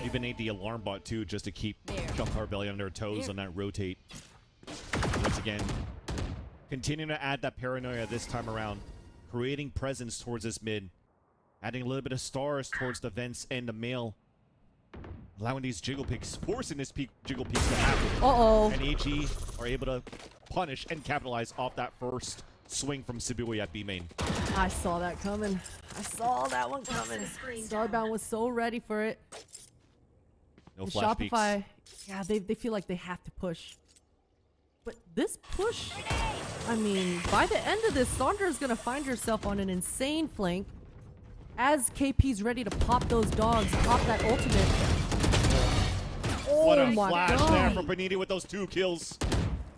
Even need the alarm bot too, just to keep Shopify Rebellion on their toes on that rotate. Once again, continuing to add that paranoia this time around, creating presence towards this mid, adding a little bit of stars towards the vents and the mail, allowing these jiggle picks, forcing this jiggle peak to happen. Uh-oh. And AG are able to punish and capitalize off that first swing from Sibui at B main. I saw that coming. I saw that one coming. Starbound was so ready for it. No And flash peeks. Shopify, yeah, they feel like they have to push. But this push I mean, by the end of this, Sandra is going to find herself on an insane flank as KP's ready to pop those dogs, pop that ultimate. Oh What a my flash God. there from Panini with those 2 kills.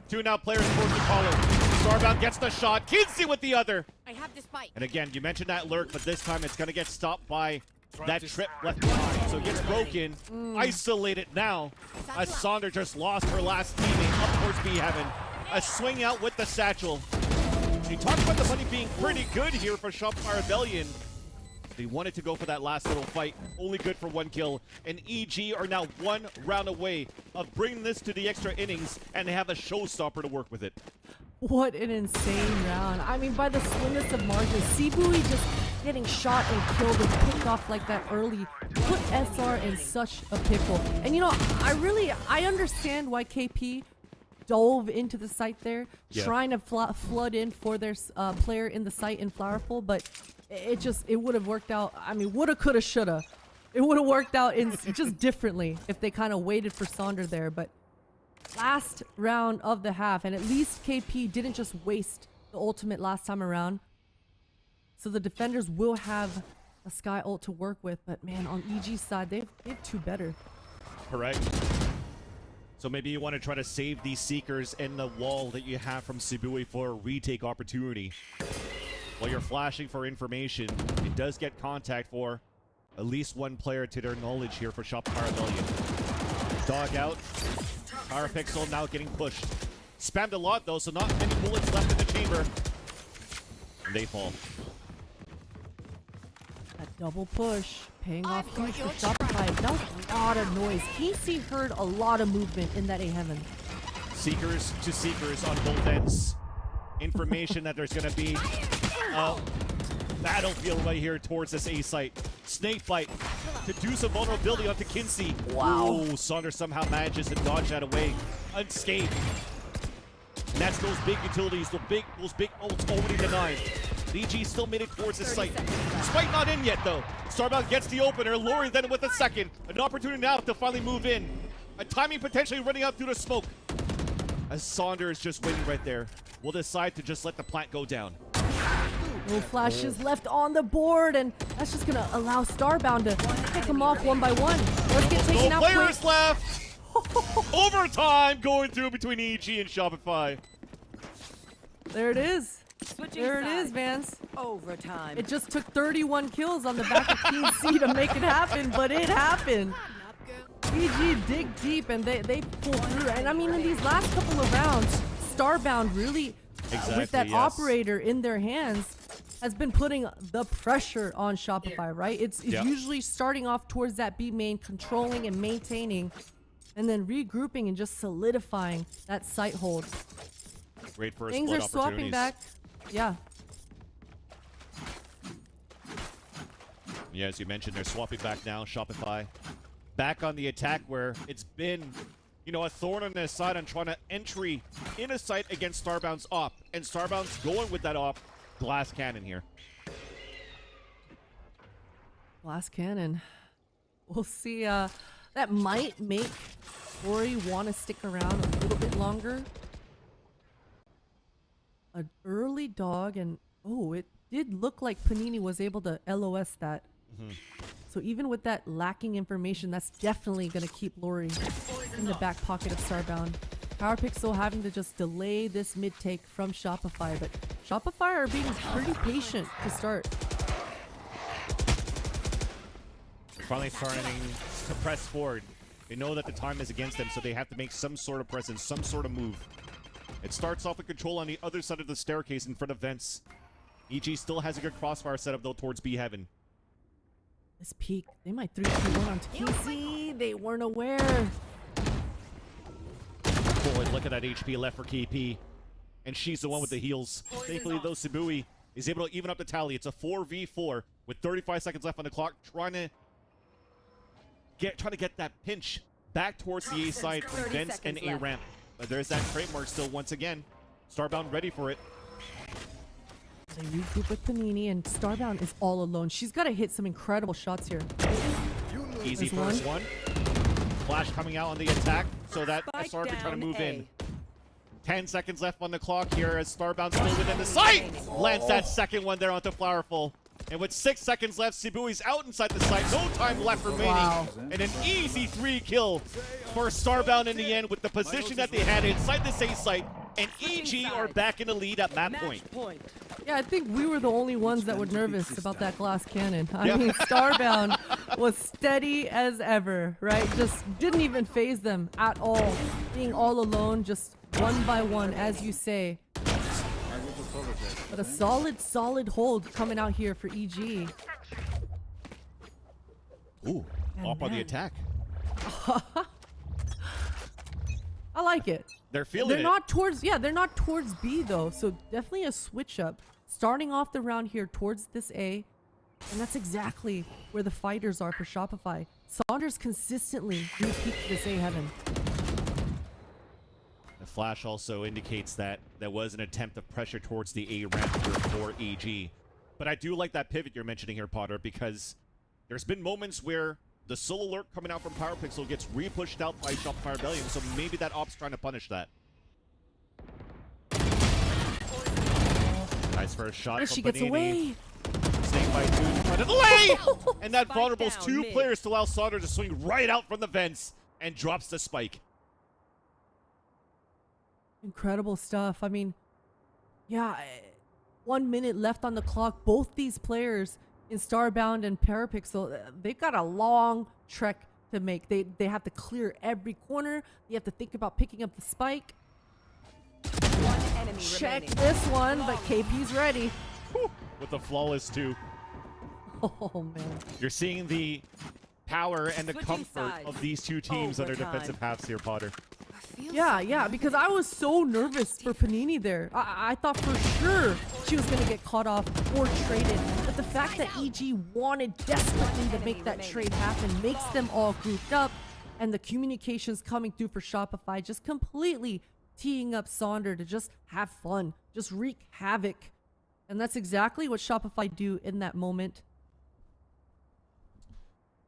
2 now players towards the collar. Starbound gets the shot. Kinsey with the other. I have the spike. And again, you mentioned that lurk, but this time it's going to get stopped by that trip left behind. So it gets broken, isolated now, as Sandra just lost her last teammate up towards B Heaven. A swing out with the satchel. You talked about the money being pretty good here for Shopify Rebellion. They wanted to go for that last little fight, only good for 1 kill. And EG are now 1 round away of bringing this to the extra innings, and they have a showstopper to work with it. What an insane round. I mean, by the slimmest of margins, Sibui just getting shot and killed and picked off like that early put SR in such a pickle. And you know, I understand why KP dove into the site there, trying to flood in for their player in the site in Flowerful, but it would have worked out. I mean, woulda, coulda, shoulda. It would have worked out in just differently if they kind of waited for Sonder there, but last round of the half, and at least KP didn't just waste the ultimate last time around. So the defenders will have a Sky ult to work with, but man, on EG's side, they've 2 better. Correct. So maybe you want to try to save these Seekers and the wall that you have from Sibui for a retake opportunity. While you're flashing for information, it does get contact for at least 1 player to their knowledge here for Shopify Rebellion. Dog out. Power Pixel now getting pushed. Spammed a lot though, so not many bullets left in the chamber. And they fall. That double push paying off huge for Shopify. That was a lot of noise. Casey heard a lot of movement in that A Heaven. Seekers to Seekers on both ends. Information that there's going to be a battlefield right here towards this A site. Snake bite to do some vulnerability onto Kinsey. Wow. Oh, Saunders somehow manages to dodge that away unscathed. And that's those big utilities, those big ults already denied. DG still made it towards the site. Spike not in yet though. Starbound gets the opener. Lori then with a second. An opportunity now to finally move in. A timing potentially running out through the smoke. As Saunders just waiting right there. Will decide to just let the plant go down. No flashes left on the board, and that's just gonna allow Starbound to pick him off 1 by 1. Let's get taken No out players quick. left. Overtime going through between EG and Shopify. There it is. Switching There it is, sides. Vance. Overtime. It just took 31 kills on the back of Team C to make it happen, but it happened. EG dig deep and they pull through. And I mean, in these last couple of rounds, Starbound really, with that yes. operator in their hands, has been putting the pressure on Shopify, right? It's Yeah. usually starting off towards that B main, controlling and maintaining, and then regrouping and just solidifying that site hold. Great first Things blood are swapping back. Yeah. Yeah, as you mentioned, they're swapping back now. Shopify back on the attack where it's been, you know, a thorn on their side on trying to entry in a site against Starbound's op. And Starbound's going with that op. Glass cannon here. Glass cannon. We'll see. That might make Ori want to stick around a little bit longer. An early dog, and oh, it did look like Panini was able to LOS that. So even with that lacking information, that's definitely going to keep Lori in the back pocket of Starbound. Power Pixel having to just delay this mid take from Shopify, but Shopify are being pretty patient to start. Finally starting to press forward. They know that the time is against them, so they have to make some sort of presence, some sort of move. It starts off with control on the other side of the staircase in front of Vents. EG still has a good crossfire setup though towards B Heaven. This peak, they might 3-2-1 onto KC. They weren't aware. Boy, look at that HP left for KP. And she's the one with the heals. Thankfully though, Sibui is able to even up the tally. It's a 4v4 with 35 seconds left on the clock, trying to get that pinch back towards the A side from 30 Vents and seconds A left. ramp. But there's that trademark still once again. Starbound ready for it. They regroup with Panini, and Starbound is all alone. She's got to hit some incredible shots here. Easy There's first one. Flash coming out on the attack so that Spike SR can try to down move A. in. 10 seconds left on the clock here as Starbound's still within the site. Lands that second one there onto Flowerful. And with 6 seconds left, Sibui's out inside the site. No time left remaining. Wow. And an easy 3 kill for Starbound in the end with the position that they had inside the safe site. And EG are back in the lead at that point. Yeah, I think we were the only ones that were nervous about that glass cannon. I Yeah. mean, Starbound was steady as ever, right? Just didn't even phase them at all. Being all alone, just one by one, as you say. But a solid hold coming out here for EG. Ooh, And up on the man. attack. I like it. They're feeling They're it. not towards, yeah, they're not towards B though. So definitely a switch up. Starting off the round here towards this A. And that's exactly where the fighters are for Shopify. Saunders consistently repeat this A heaven. The flash also indicates that there was an attempt of pressure towards the A ramp here for EG. But I do like that pivot you're mentioning here, Potter, because there's been moments where the solo alert coming out from PowerPixel gets re-pushed out by Shopify Rebellion, so maybe that op's trying to punish that. Nice first shot There from she gets Panini. away. Snake by two, trying to delay! And that Spike vulnerables down 2 mid. players to allow Sauter to swing right out from the vents and drops the spike. Incredible stuff. I mean, yeah, 1 minute left on the clock. Both these players in Starbound and Parapixel, they've got a long trek to make. They have to clear every corner. They have to think about picking up the spike. One enemy Check remaining. this one, but KP's ready. With the flawless 2. Oh, man. You're seeing the power and the Switching comfort sides. of these two teams on their Overtime. defensive halves here, Potter. Yeah, because I was so nervous for Panini there. I thought for sure she was going to get caught off or traded. But the fact that EG wanted desperately to make that trade happen makes them all grouped up. And the communications coming through for Shopify just completely teeing up Saunder to just have fun, just wreak havoc. And that's exactly what Shopify do in that moment.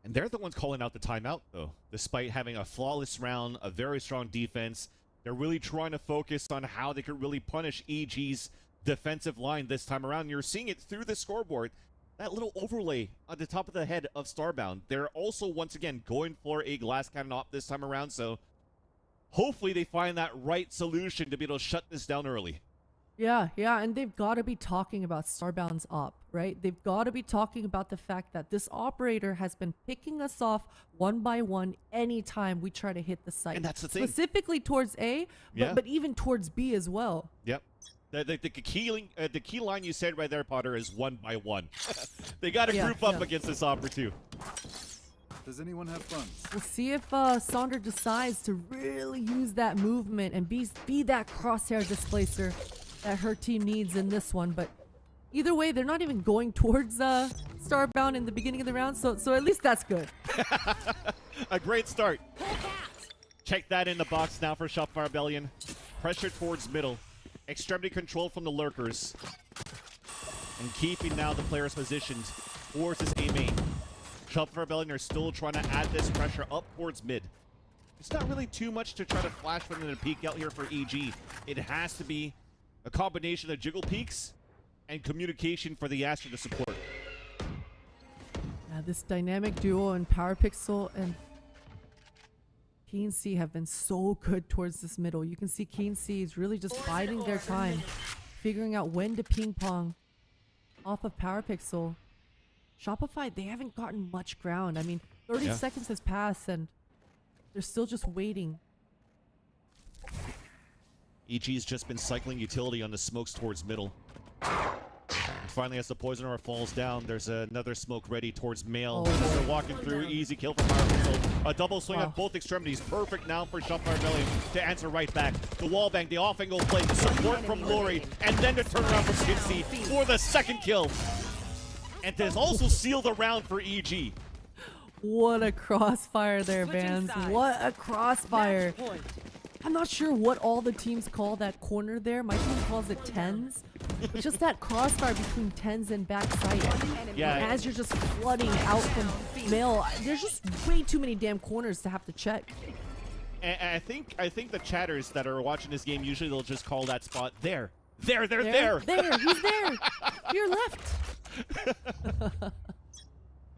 And they're the ones calling out the timeout, though. Despite having a flawless round, a very strong defense, they're really trying to focus on how they could really punish EG's defensive line this time around. You're seeing it through the scoreboard. That little overlay on the top of the head of Starbound. They're also, once again, going for a glass cannon op this time around, so hopefully they find that right solution to be able to shut this down early. Yeah, and they've got to be talking about Starbound's op, right? They've got to be talking about the fact that this operator has been picking us off one by one anytime we try to hit the site. And that's the thing. Specifically towards A, Yeah. but even towards B as well. Yep. The key line you said right there, Potter, is one by one. They got to Yeah, group up yeah. against this opera too. Does anyone have funds? We'll see if Saunder decides to really use that movement and be that crosshair displacer that her team needs in this one. But either way, they're not even going towards Starbound in the beginning of the round, so at least that's good. A great start. Check that in the box now for Shopify Rebellion. Pressure towards middle. Extremity control from the lurkers. And keeping now the players positioned towards his A main. Shopify Rebellion are still trying to add this pressure up towards mid. It's not really too much to try to flash from and peek out here for EG. It has to be a combination of jiggle peaks and communication for the Astra to support. Yeah, this dynamic duo in Powerpixel and Keen C have been so good towards this middle. You can see Keen C is really just biding their time, figuring out when to ping pong off of Powerpixel. Shopify, they haven't gotten much ground. I mean, 30 Yeah. seconds has passed and they're still just waiting. EG's just been cycling utility on the smokes towards middle. And finally, as the poison aura falls down, there's another smoke ready towards male. Oh, As they're Lord. walking through, easy kill from Powerpixel. A double swing Wow. on both extremities. Perfect now for Shopify Rebellion to answer right back. The wall bang, the off-angle play, the support from Lori, and then to turn around from Kinsey for the second kill. And to also seal the round for EG. What a crossfire there, Switching Vans. sides. What a crossfire. Match point. I'm not sure what all the teams call that corner there. My team calls it tens. But just that crossfire between tens and backside. Yeah. As you're just flooding out from mill, there's just way too many damn corners to have to check. And I think the chatters that are watching this game, usually they'll just call that spot there. There. There, he's there. To your left.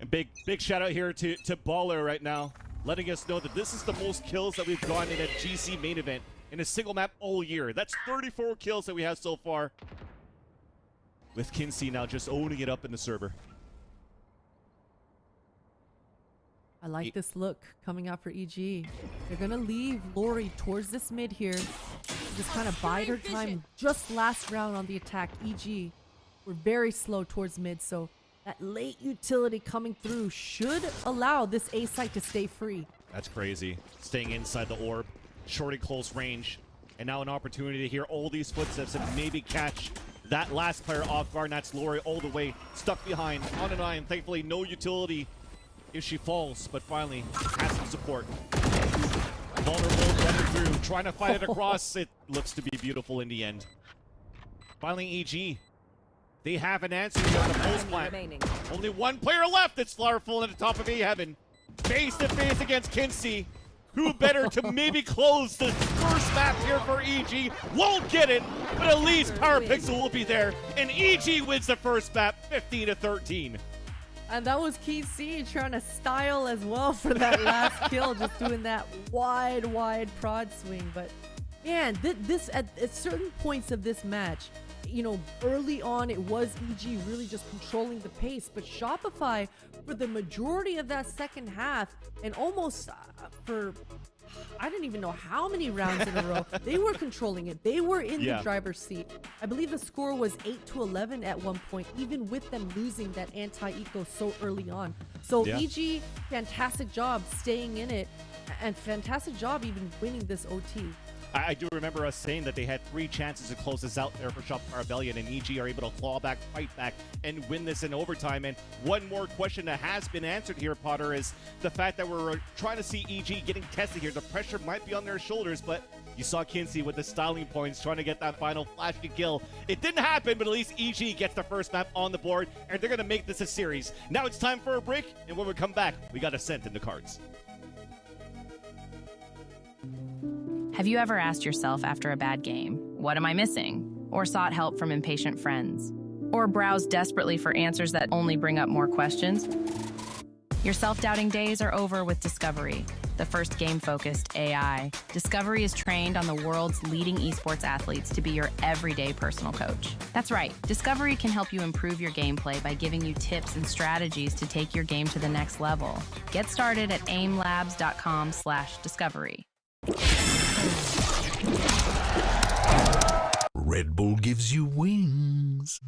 And big shout out here to Baller right now, letting us know that this is the most kills that we've gotten in a GC main event in a single map all year. That's 34 kills that we have so far. With Kinsey now just owning it up in the server. I like this look coming out for EG. They're gonna leave Lori towards this mid here. Just kind of bide her time. Just last round on the attack. EG were very slow towards mid, so that late utility coming through should allow this A site to stay free. That's crazy. Staying inside the orb, shorting close range, and now an opportunity to hear all these footsteps and maybe catch that last player off guard. And that's Lori all the way stuck behind on an eye, and thankfully no utility if she falls, but finally has some support. Vulnerable running through, trying to fight it across. It looks to be beautiful in the end. Finally, EG. They have an answer here on the post plant. Only one player left. It's Flowerful at the top of A Heaven. Face to face against Kinsey. Who better to maybe close the first map here for EG? Won't get it, but at least Power Pixel will be there. And EG wins the first map, 15-13. And that was KC trying to style as well for that last kill, just doing that wide prod swing. But man, this at certain points of this match, you know, early on it was EG really just controlling the pace, but Shopify for the majority of that second half and almost for I didn't even know how many rounds in a row they were controlling it. They were in the driver's seat. I believe the score was 8-11 at one point, even with them losing that anti-eco so early on. So EG, fantastic job staying in it, and fantastic job even winning this OT. I do remember us saying that they had 3 chances to close this out there for Shopify Rebellion, and EG are able to claw back, fight back, and win this in overtime. And one more question that has been answered here, Potter, is the fact that we're trying to see EG getting tested here. The pressure might be on their shoulders, but you saw Kinsey with the styling points trying to get that final flashy kill. It didn't happen, but at least EG gets the first map on the board, and they're going to make this a series. Now it's time for a break, and when we come back, we got Ascent in the cards. Have you ever asked yourself after a bad game, what am I missing? Or sought help from impatient friends? Or browsed desperately for answers that only bring up more questions? Your self-doubting days are over with Discovery, the first game-focused AI. Discovery is trained on the world's leading esports athletes to be your everyday personal coach. That's right, Discovery can help you improve your gameplay by giving you tips and strategies to take your game to the next level. Get started at aimlabs.com/discovery. Red Bull gives you wings.